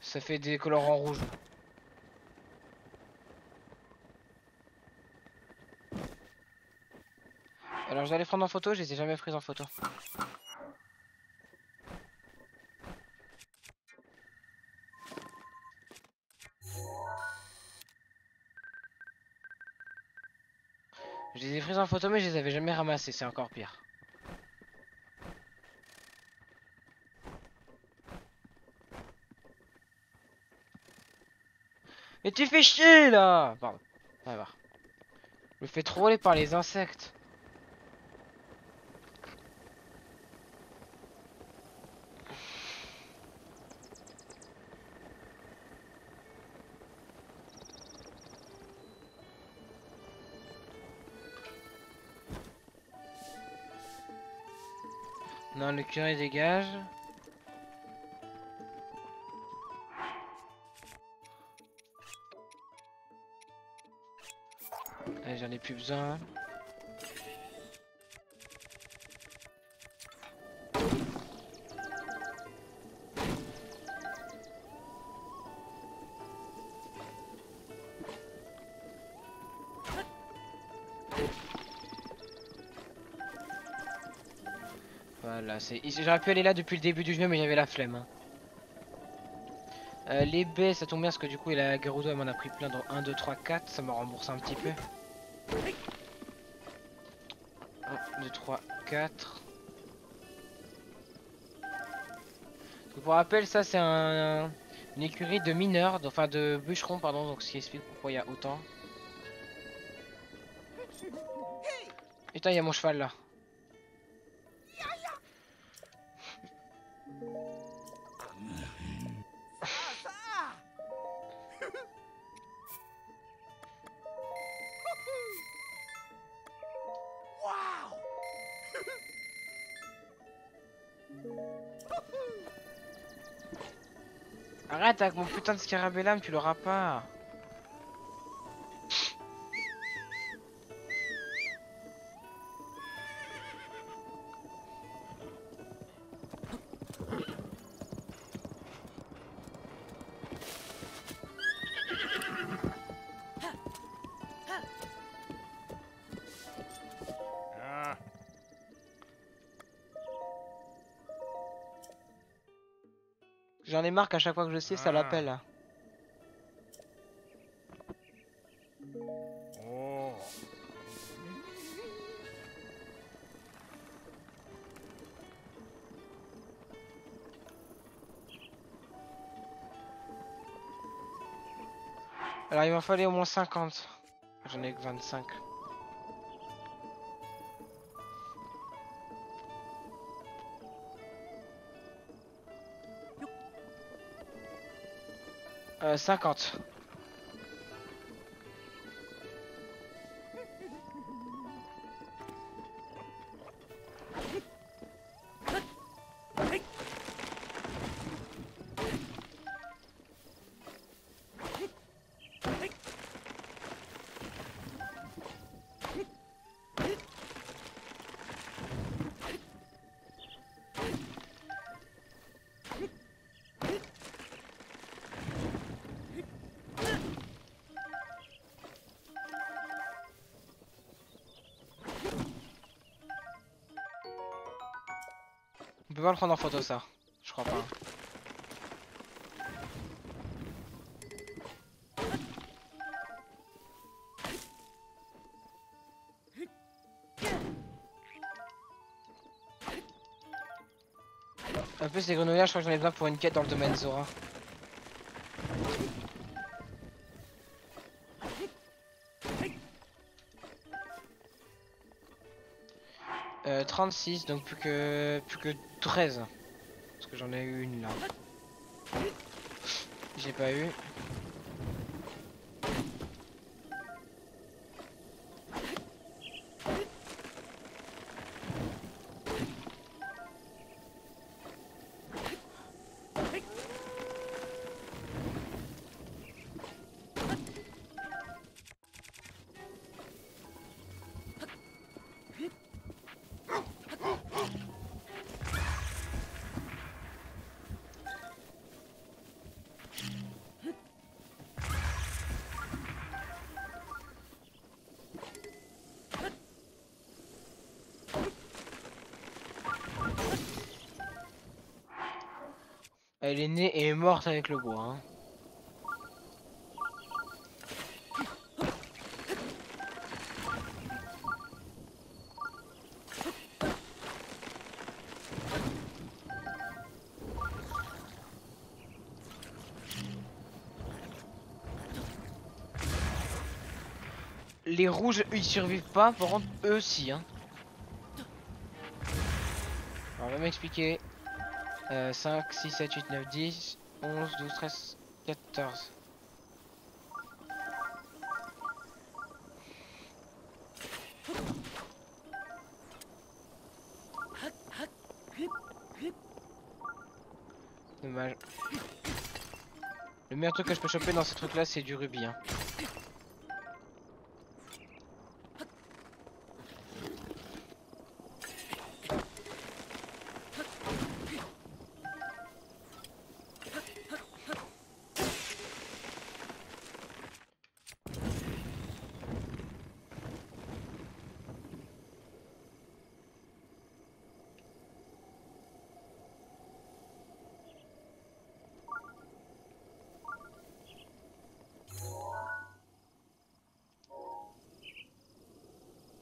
Ça fait des colorants rouges. Alors je dois les prendre en photo, je les ai jamais prises en photo. Je les ai prises en photo mais je les avais jamais ramassées, c'est encore pire. Mais tu fais chier là! Pardon. Ça va. Je me fais troller par les insectes. Non, le curé dégage. Allez, j'en ai plus besoin. Voilà, j'aurais pu aller là depuis le début du jeu, mais j'avais la flemme. Hein. Les baies, ça tombe bien parce que du coup, Gerudo elle m'en a pris plein dans 1, 2, 3, 4. Ça me rembourse un petit peu. 1, 2, 3, 4. Donc, pour rappel, ça c'est une écurie de mineurs, enfin de bûcherons, pardon, donc ce qui explique pourquoi il y a autant. Putain, il y a mon cheval là. Arrête avec mon putain de scarabellum, tu l'auras pas. J'en ai marre qu'à chaque fois que je sais, ça l'appelle. Alors il m'en fallait au moins 50. J'en ai que 25. Euh, 50. On peut pas le prendre en photo ça. Je crois pas. En plus les grenouilles, je crois que j'en ai besoin pour une quête dans le domaine Zora. 36, donc plus que 13. Parce que j'en ai eu une là. J'ai pas eu. Elle est née et est morte avec le bois. Hein. Les rouges, ils survivent pas, par contre, eux aussi. Hein. Alors, on va m'expliquer. 5, 6, 7, 8, 9, 10, 11, 12, 13, 14. Dommage. Le meilleur truc que je peux choper dans ces trucs là c'est du rubis hein.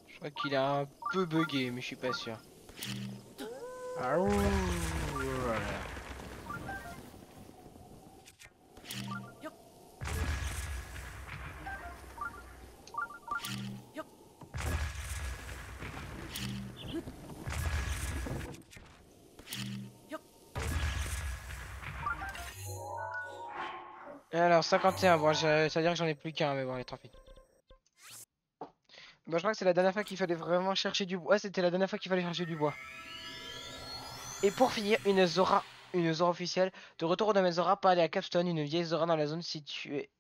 Je crois qu'il a un peu bugué mais je suis pas sûr. Ah, ouh, voilà. Alors 51, bon c'est-à-dire que j'en ai plus qu'un mais bon allez tant pis. Bah je crois que c'est la dernière fois qu'il fallait vraiment chercher du bois. Ouais c'était la dernière fois qu'il fallait chercher du bois. Et pour finir, une Zora officielle. De retour au domaine Zora, pas aller à Capstone, une vieille Zora dans la zone située.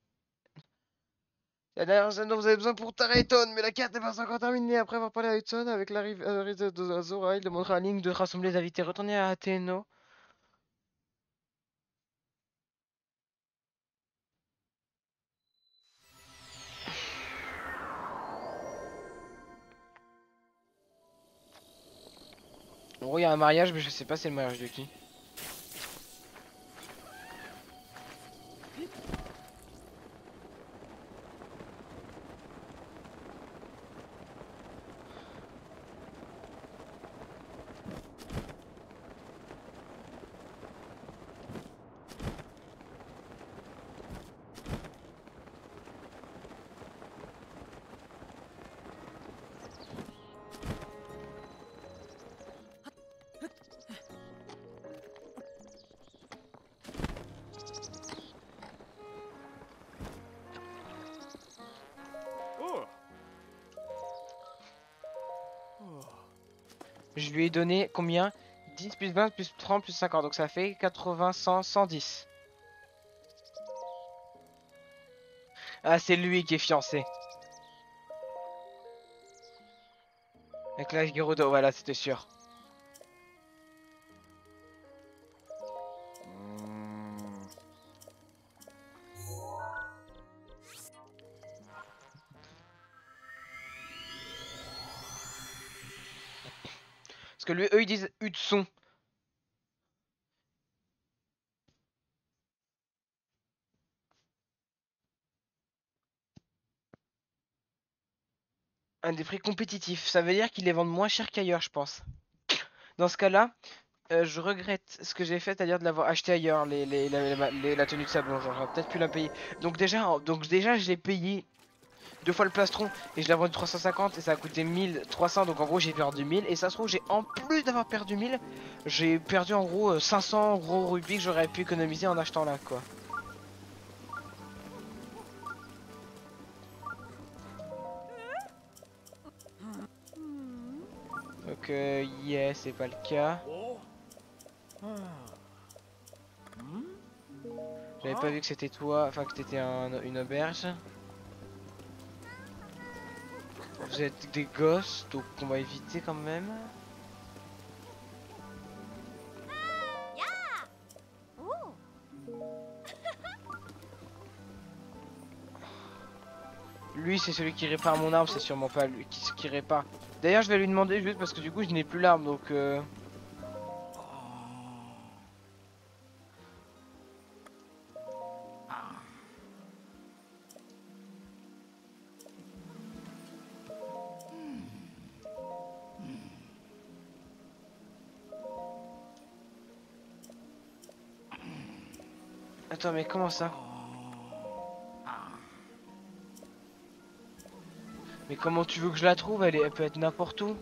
La dernière zone dont vous avez besoin pour Tara Hutton, mais la carte n'est pas encore terminée. Après avoir parlé à Hutton, avec l'arrivée de Zora, il demandera à Link de rassembler les invités. Retournez à Athéno. En gros, il y a un mariage, mais je sais pas c'est le mariage de qui. Je lui ai donné combien? 10 plus 20 plus 30 plus 50, donc ça fait 80, 100, 110. Ah, c'est lui qui est fiancé. Avec la Gerudo, voilà, c'était sûr. Parce que lui, eux, ils disent Hudson. Un des prix compétitifs. Ça veut dire qu'ils les vendent moins cher qu'ailleurs, je pense. Dans ce cas-là, je regrette ce que j'ai fait, c'est-à-dire de l'avoir acheté ailleurs, la tenue de sablon. Genre, j'aurais peut-être pu la payer. Donc déjà, je l'ai payé deux fois le plastron et je l'ai vendu 350 et ça a coûté 1300. Donc en gros, j'ai perdu 1000. Et ça se trouve, j'ai en plus d'avoir perdu 1000, j'ai perdu en gros 500 gros rubis que j'aurais pu économiser en achetant là, quoi. Donc, yeah, c'est pas le cas. J'avais pas vu que c'était toi, enfin que t'étais une auberge. Vous êtes des gosses, donc on va éviter quand même. Lui, c'est celui qui répare mon arme, c'est sûrement pas lui qui répare. D'ailleurs, je vais lui demander juste parce que du coup, je n'ai plus l'arme, donc... Attends, mais comment ça? Mais comment tu veux que je la trouve? Elle peut être n'importe où.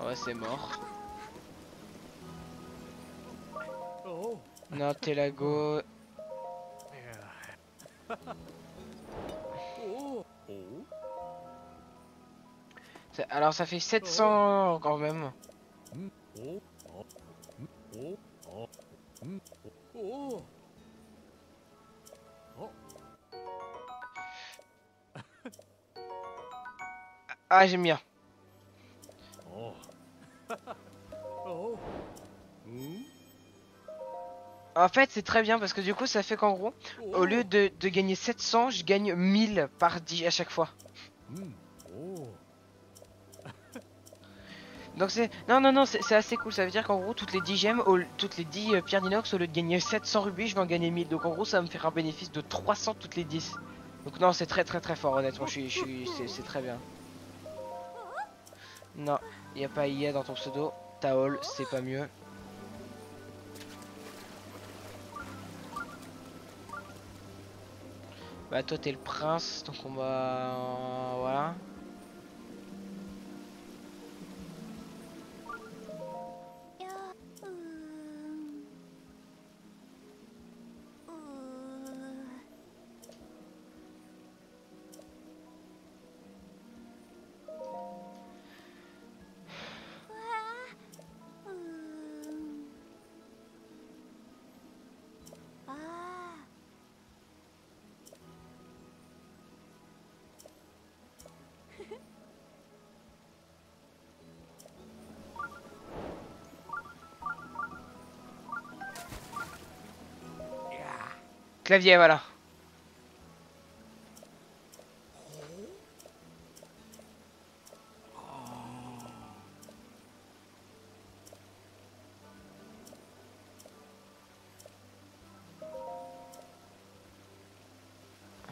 Ah ouais, c'est mort. Non, t'es la go. Alors ça fait 700 quand même. Oh. Oh. Ah, j'aime bien. Oh. Oh. Hmm? En fait, c'est très bien parce que du coup, ça fait qu'en gros, au lieu de gagner 700, je gagne 1000 par 10 à chaque fois. Hmm. Oh. Donc c'est... Non, non, non, c'est assez cool. Ça veut dire qu'en gros, toutes les 10 gemmes, toutes les 10 pierres d'inox, au lieu de gagner 700 rubis, je vais en gagner 1000. Donc en gros, ça va me faire un bénéfice de 300 toutes les 10. Donc non, c'est très très très fort, honnêtement. C'est très bien. Non, il n'y a pas IA dans ton pseudo. Taol, c'est pas mieux. Bah toi t'es le prince, donc on va... Voilà. Clavier, voilà.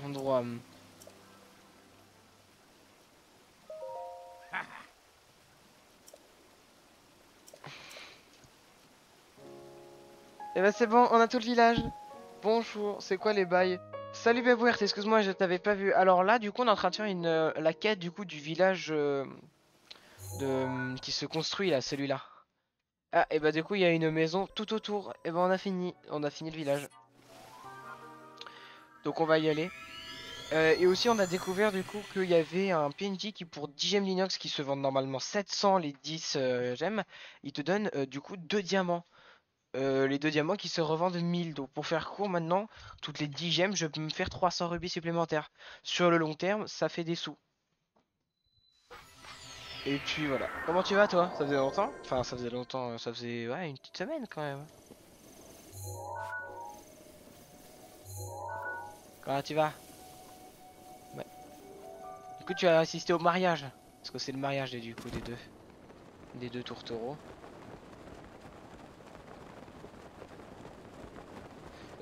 Endroit. Et bah c'est bon, on a tout le village. Bonjour, c'est quoi les bails? Salut Babouert, excuse-moi, je t'avais pas vu. Alors là, du coup, on est en train de faire la quête du coup du village qui se construit là, celui-là. Ah, et bah du coup, il y a une maison tout autour. Et bah on a fini le village. Donc on va y aller. Et aussi, on a découvert du coup qu'il y avait un PNJ qui pour 10 gemmes d'inox qui se vendent normalement 700 les 10 gemmes, il te donne du coup 2 diamants. Les 2 diamants qui se revendent 1000. Donc pour faire court maintenant, toutes les 10 gemmes, je peux me faire 300 rubis supplémentaires. Sur le long terme, ça fait des sous. Et puis voilà. Comment tu vas toi? Ça faisait longtemps? Enfin, ça faisait longtemps, ça faisait ouais, une petite semaine quand même. Comment tu vas? Ouais. Du coup, tu as assisté au mariage. Parce que c'est le mariage du coup des deux tourtereaux.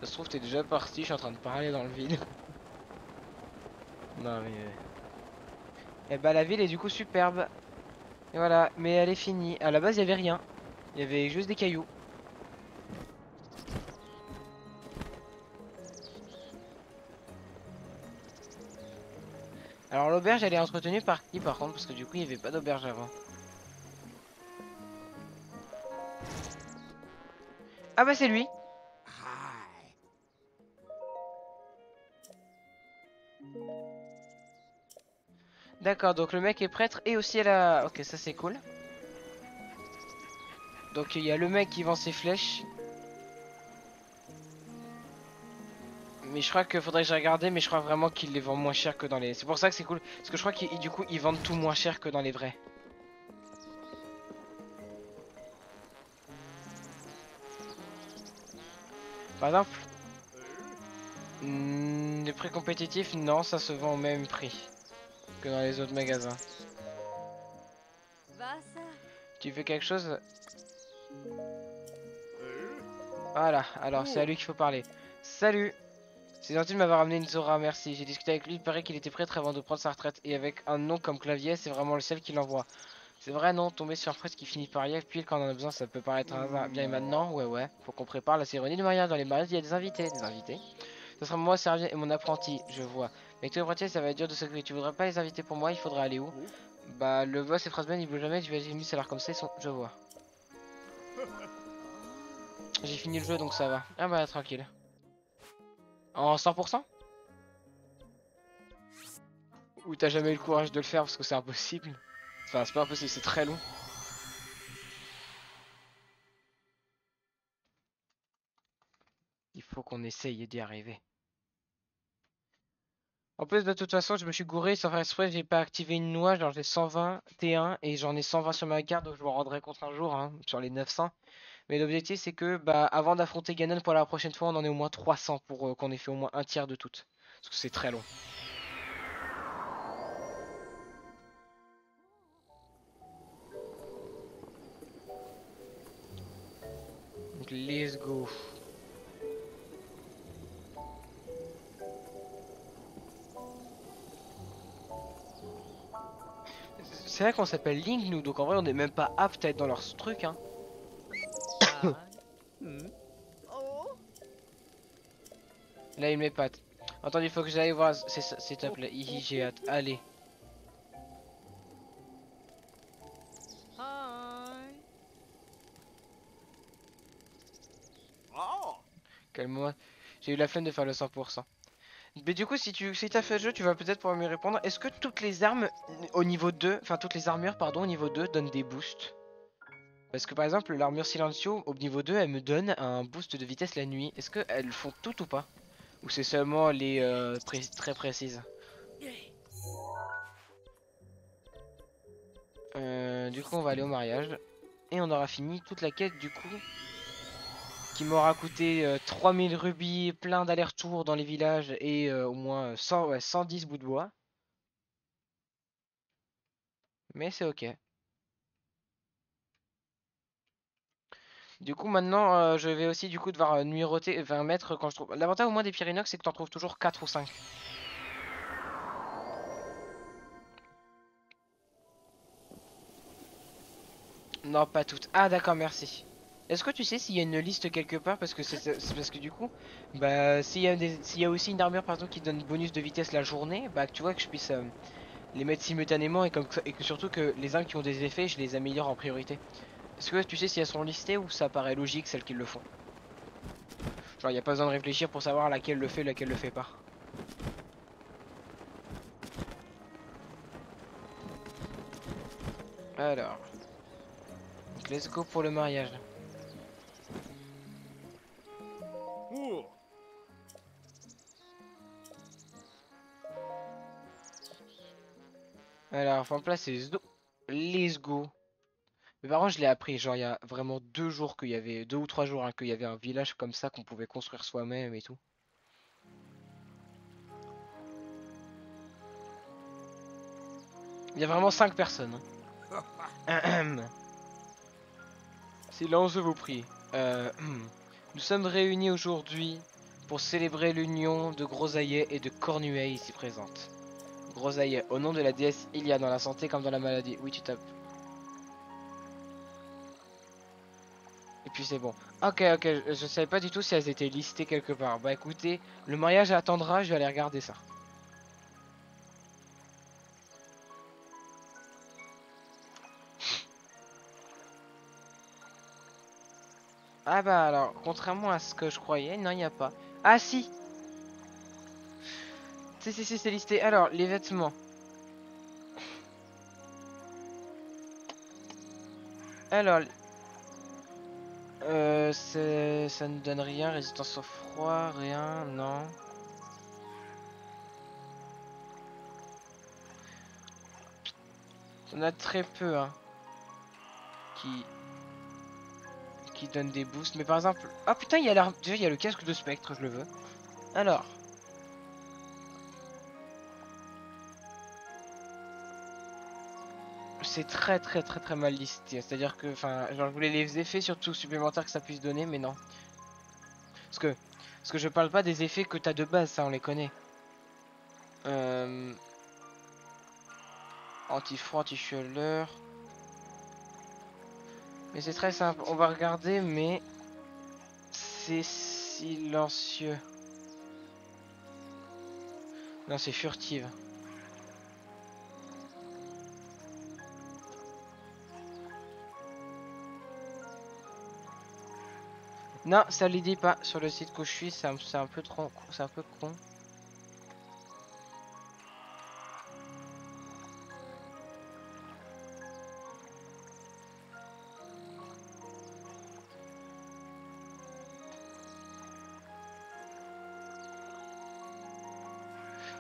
Ça se trouve, t'es déjà parti, je suis en train de parler dans le vide. Non mais... Eh bah la ville est du coup superbe. Et voilà, mais elle est finie. À la base, il y avait rien. Il y avait juste des cailloux. Alors l'auberge, elle est entretenue par qui par contre? Parce que du coup, il n'y avait pas d'auberge avant. Ah bah c'est lui. Hi. D'accord, donc le mec est prêtre et aussi elle a... Ok, ça c'est cool. Donc il y a le mec qui vend ses flèches. Mais je crois qu'il faudrait que j'ai regardé, mais je crois vraiment qu'il les vend moins cher que dans les... C'est pour ça que c'est cool. Parce que je crois qu'ils du coup ils vendent tout moins cher que dans les vrais. Par exemple, les prix compétitifs, non, ça se vend au même prix que dans les autres magasins. Vasa. Tu fais quelque chose? Voilà, alors c'est à lui qu'il faut parler. Salut! C'est gentil de m'avoir ramené une Zora, merci. J'ai discuté avec lui, il paraît qu'il était prêtre avant de prendre sa retraite. Et avec un nom comme Clavier, c'est vraiment le seul qui l'envoie. C'est vrai, non? Tomber sur un prêtre qui finit par y aller, puis quand on en a besoin, ça peut paraître un hasard. Bien et maintenant, ouais. Faut qu'on prépare la cérémonie du mariage. Dans les mariages, il y a des invités. Des invités? Ce sera moi, Servien et mon apprenti, je vois. Mais avec tous les prêtres, ça va être dur de s'occuper. Tu voudrais pas les inviter pour moi? Il faudra aller où? Bah, le boss et Frostbane, il bouge jamais. Je vais aller mis, ça a l'air comme ça, ils sont... Je vois. J'ai fini le jeu, donc ça va. Ah bah, tranquille. En 100%? Ou t'as jamais eu le courage de le faire parce que c'est impossible? Enfin, c'est pas impossible, c'est très long. faut qu'on essaye d'y arriver. En plus, de toute façon, je me suis gouré sans faire exprès, j'ai pas activé une noix, genre j'ai 121 et j'en ai 120 sur ma carte, donc je me rendrai compte un jour, hein, sur les 900. Mais l'objectif, c'est que, bah, avant d'affronter Ganon pour la prochaine fois, on en ait au moins 300 pour qu'on ait fait au moins un tiers de toutes. Parce que c'est très long. Donc, let's go. C'est vrai qu'on s'appelle Link, nous, donc en vrai, on est même pas apte à être dans leur truc, hein. Hi. Hmm. Oh. Là, il m'épate. Attends, il faut que j'aille voir, s'il te plaît. Hihi, j'ai hâte. Allez. Hi. Oh. Calme-moi. J'ai eu la flemme de faire le 100%. Mais du coup, si t'as fait le jeu, tu vas peut-être pouvoir me répondre. Est-ce que toutes les armes au niveau 2, enfin toutes les armures, pardon, au niveau 2 donnent des boosts? Parce que par exemple, l'armure Silencio au niveau 2, elle me donne un boost de vitesse la nuit. Est-ce qu'elles font toutes ou pas? Ou c'est seulement les très précises? Du coup, on va aller au mariage. Et on aura fini toute la quête du coup. Qui m'aura coûté 3000 rubis, plein d'allers-retours dans les villages et au moins 100, ouais, 110 bouts de bois. Mais c'est ok. Du coup, maintenant, je vais aussi du coup devoir numéroter, enfin mettre quand je trouve. L'avantage au moins des pierres inox, c'est que t'en trouves toujours 4 ou 5. Non, pas toutes. Ah, d'accord, merci. Est-ce que tu sais s'il y a une liste quelque part? Parce que c'est parce que du coup, bah, s'il y a aussi une armure par exemple qui donne bonus de vitesse la journée, bah, tu vois que je puisse les mettre simultanément et que surtout que les armes qui ont des effets, je les améliore en priorité. Est-ce que tu sais si elles sont listées ou ça paraît logique celles qui le font? Genre, y a pas besoin de réfléchir pour savoir laquelle le fait, laquelle le fait pas. Alors, donc let's go pour le mariage. Oh. Alors, enfin, place c'est let's go. Mais par contre, je l'ai appris, genre, il y a vraiment 2 jours qu'il y avait, 2 ou 3 jours, hein, qu'il y avait un village comme ça qu'on pouvait construire soi-même et tout. Il y a vraiment 5 personnes, hein. Silence, je vous prie. Nous sommes réunis aujourd'hui pour célébrer l'union de Grosaillet et de Cornuaille ici présente. Grosaillet, au nom de la déesse Ilia, dans la santé comme dans la maladie. Oui, tu tapes. Et puis c'est bon. Ok, ok, je savais pas du tout si elles étaient listées quelque part. Bah écoutez, le mariage attendra, je vais aller regarder ça. Ah bah alors, contrairement à ce que je croyais, non, il n'y a pas. Ah si! Si, c'est listé. Alors, les vêtements. Alors, ça ne donne rien. Résistance au froid, rien, non. On a très peu, hein, qui, qui donnent des boosts. Mais par exemple... Ah putain, déjà, il y a le casque de spectre, je le veux. Alors... C'est très mal listé. C'est-à-dire que, enfin, genre, je voulais les effets surtout supplémentaires que ça puisse donner, mais non. Parce que, parce que je parle pas des effets que t'as de base, ça on les connaît. Euh, Anti-froid, anti-chaleur. Mais c'est très simple. On va regarder, mais c'est silencieux. Non, c'est furtive. Non, ça les dit pas. Sur le site que je suis, c'est un peu trop, c'est un peu con.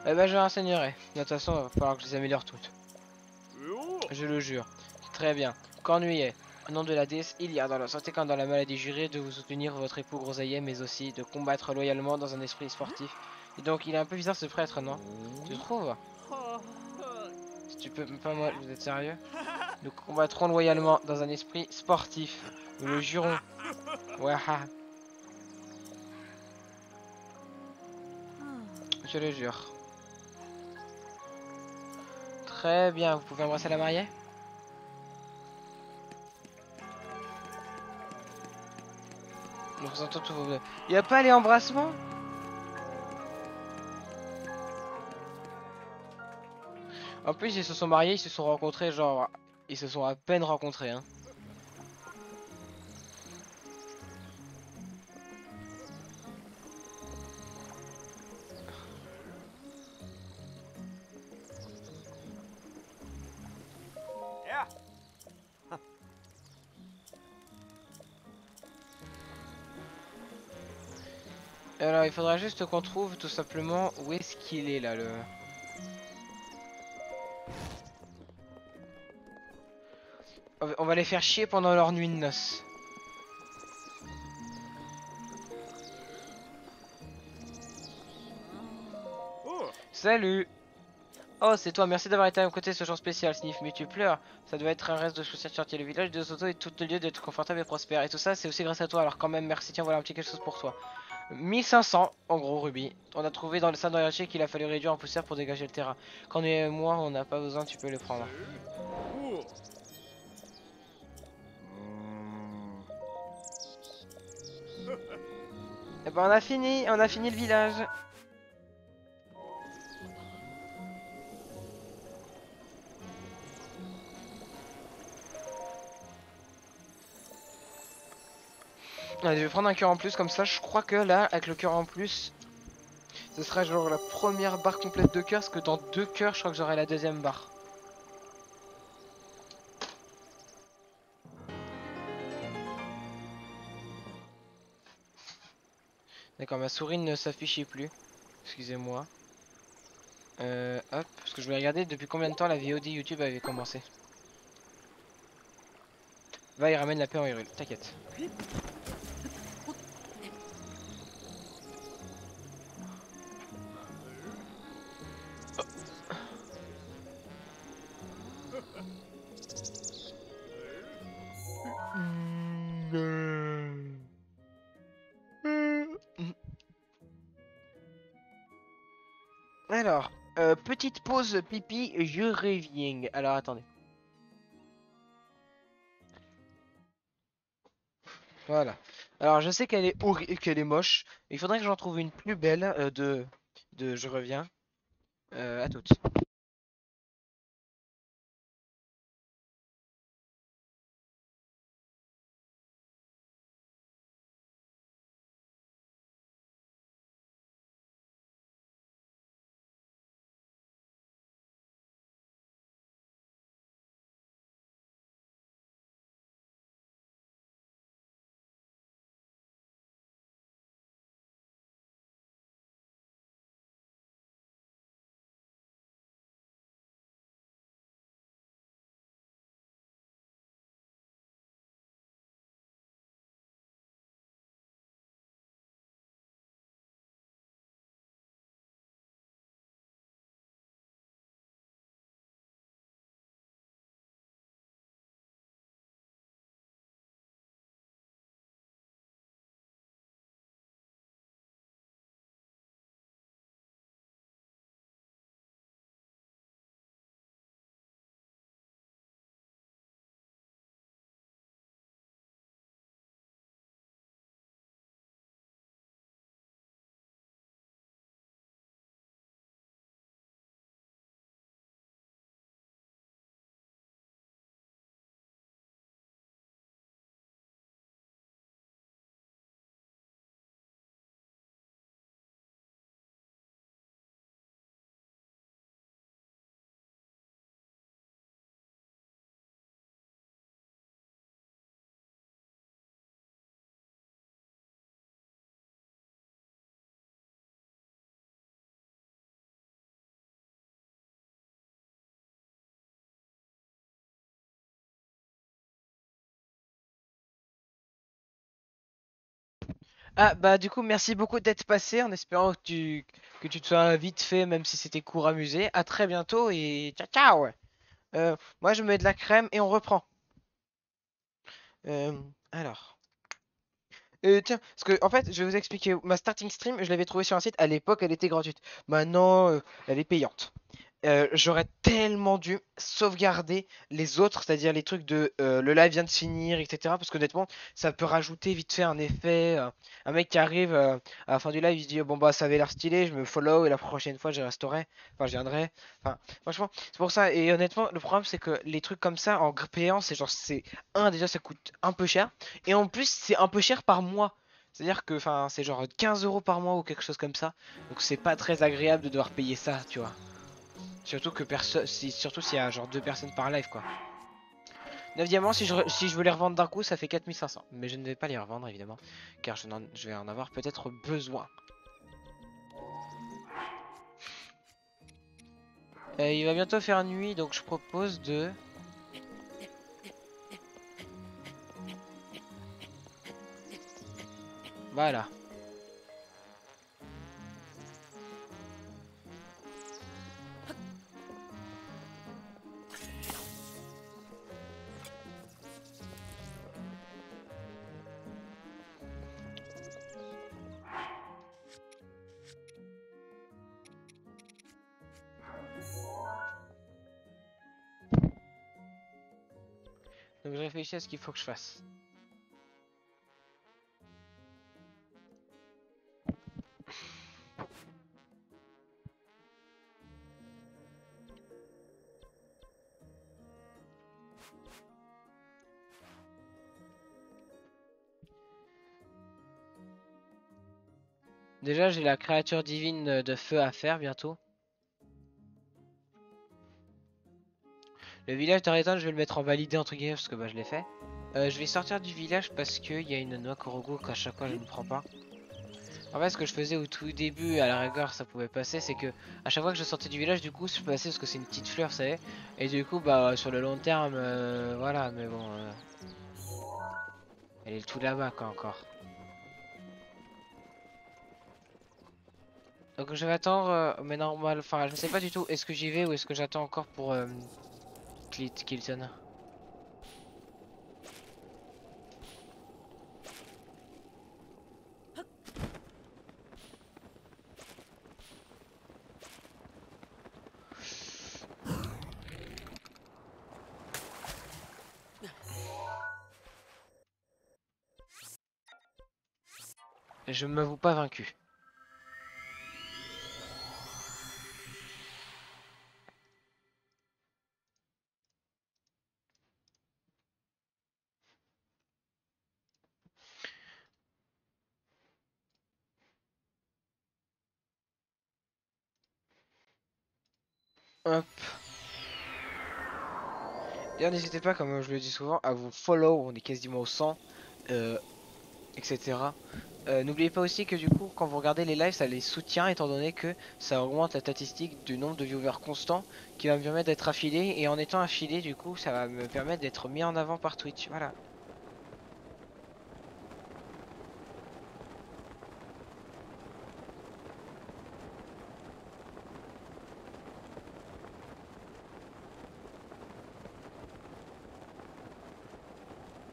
Eh ben, je renseignerai. De toute façon, il va falloir que je les améliore toutes. Oh. Je le jure. Très bien. Cornuillet. Au nom de la déesse Iliade, dans la santé comme dans la maladie, jurez de vous soutenir votre époux Grosaillet, mais aussi de combattre loyalement dans un esprit sportif. Et donc, il est un peu bizarre ce prêtre, non? Tu trouves? Oh. Si tu peux pas, moi, vous êtes sérieux? Nous combattrons loyalement dans un esprit sportif. Nous le jurons. Ouais, Ah. je le jure. Très bien, vous pouvez embrasser la mariée? Nous présentons tous vos... Il n'y a pas les embrassements? En plus, ils se sont mariés, ils se sont rencontrés, genre... Ils se sont à peine rencontrés, hein. Yeah. Alors, il faudra juste qu'on trouve tout simplement où est-ce qu'il est là, le... On va les faire chier pendant leur nuit de noces. Oh. Salut! Oh, c'est toi, merci d'avoir été à mon côté ce jour spécial, Sniff, mais tu pleures. Ça doit être un reste de chaussures de chantier. Le village de Soto est tout le lieu d'être confortable et prospère. Et tout ça, c'est aussi grâce à toi, alors quand même, merci, tiens, voilà un petit quelque chose pour toi. 1500, en gros, Ruby. On a trouvé dans le sein d'Oriachi qu'il a fallu réduire en poussière pour dégager le terrain. Quand on est moi, on n'a pas besoin, tu peux le prendre. Oh. Et ben on a fini le village. Allez, je vais prendre un cœur en plus, comme ça, je crois que là, avec le cœur en plus, ce sera genre la première barre complète de cœur, parce que dans 2 cœurs, je crois que j'aurai la deuxième barre. D'accord, ma souris ne s'affichait plus. Excusez-moi. Hop, parce que je voulais regarder depuis combien de temps la VOD YouTube avait commencé. Va, il ramène la paix en Hyrule, t'inquiète. Alors, petite pause pipi, je reviens. Alors, attendez. Voilà. Alors, je sais qu'elle est moche. Il faudrait que j'en trouve une plus belle de je reviens. À toutes. Ah bah du coup merci beaucoup d'être passé en espérant que tu te sois vite fait même si c'était court amusé. À très bientôt et ciao ciao. Moi je mets de la crème et on reprend. Euh, alors. Tiens, parce que en fait je vais vous expliquer ma starting stream, je l'avais trouvée sur un site, à l'époque elle était gratuite. Maintenant elle est payante. J'aurais tellement dû sauvegarder les autres, c'est-à-dire les trucs de le live vient de finir, etc. Parce qu'honnêtement, ça peut rajouter vite fait un effet. Un mec qui arrive à la fin du live, il se dit bon bah ça avait l'air stylé, je me follow et la prochaine fois j'y resterai, enfin j'y viendrai. Enfin, franchement, c'est pour ça. Et honnêtement, le problème c'est que les trucs comme ça en payant, c'est genre c'est déjà ça coûte un peu cher et en plus c'est un peu cher par mois. C'est-à-dire que enfin c'est genre 15 € par mois ou quelque chose comme ça. Donc c'est pas très agréable de devoir payer ça, tu vois. Surtout que personne, surtout s'il y a genre deux personnes par live quoi. 9 diamants, si je veux les revendre d'un coup, ça fait 4500. Mais je ne vais pas les revendre évidemment, car je vais en avoir peut-être besoin. Il va bientôt faire nuit, donc je propose de... Voilà. Donc je réfléchis à ce qu'il faut que je fasse. Déjà, j'ai la créature divine de feu à faire bientôt. Le village d'Aretan, je vais le mettre en validé entre guillemets parce que bah, je l'ai fait. Je vais sortir du village parce qu'il y a une noix Korogu qu'à chaque fois je ne prends pas. En fait, ce que je faisais au tout début, à la rigueur, ça pouvait passer, c'est que à chaque fois que je sortais du village, du coup, je passais parce que c'est une petite fleur, vous savez. Et du coup, bah, sur le long terme, voilà, mais bon, elle est tout là-bas, quoi, encore. Donc je vais attendre, mais normal, enfin, je sais pas du tout, est-ce que j'y vais ou est-ce que j'attends encore pour Kilton. Je m'avoue pas vaincu. Hop. D'ailleurs, n'hésitez pas, comme je le dis souvent, à vous follow, on est quasiment au 100, etc. N'oubliez pas aussi que du coup, quand vous regardez les lives, ça les soutient étant donné que ça augmente la statistique du nombre de viewers constants qui va me permettre d'être affilié. Et en étant affilié, du coup, ça va me permettre d'être mis en avant par Twitch. Voilà.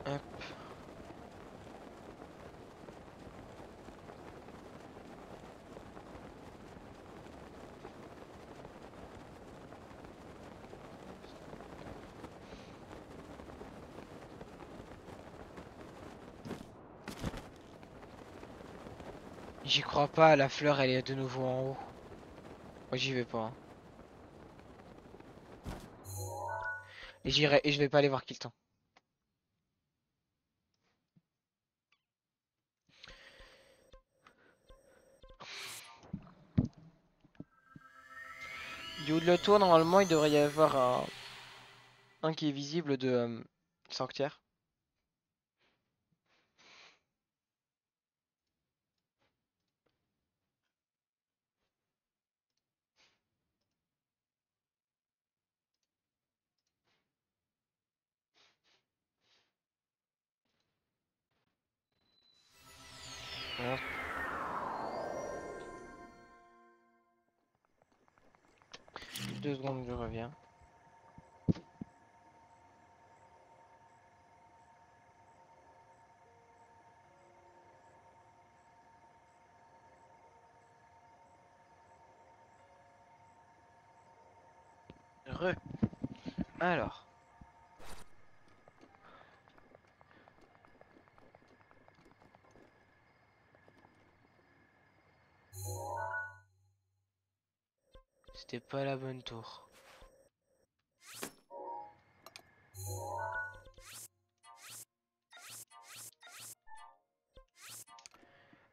Hop. J'y crois pas, la fleur elle est de nouveau en haut. Moi j'y vais pas, hein. Et j'irai et je vais pas aller voir Kilton. Du haut de le tour, normalement il devrait y avoir un qui est visible de Sanctuaire. 2 secondes, je reviens. Alors. C'était pas la bonne tour.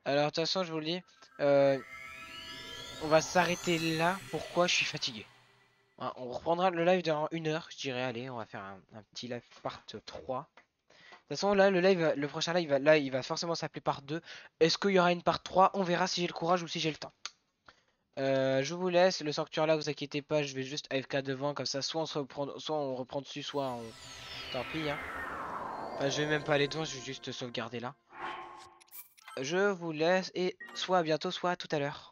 Alors, de toute façon, je vous le dis, on va s'arrêter là. Pourquoi je suis fatigué. Hein, on reprendra le live dans 1 heure, je dirais. Allez, on va faire un petit live part 3. De toute façon, là, le prochain live, là, il va forcément s'appeler part 2. Est-ce qu'il y aura une part 3? On verra si j'ai le courage ou si j'ai le temps. Je vous laisse. Le sanctuaire là, vous inquiétez pas, je vais juste AFK devant. Comme ça, soit on reprend dessus, soit on... Tant pis, hein. Enfin, je vais même pas aller devant, je vais juste sauvegarder là. Je vous laisse et soit à bientôt, soit à tout à l'heure.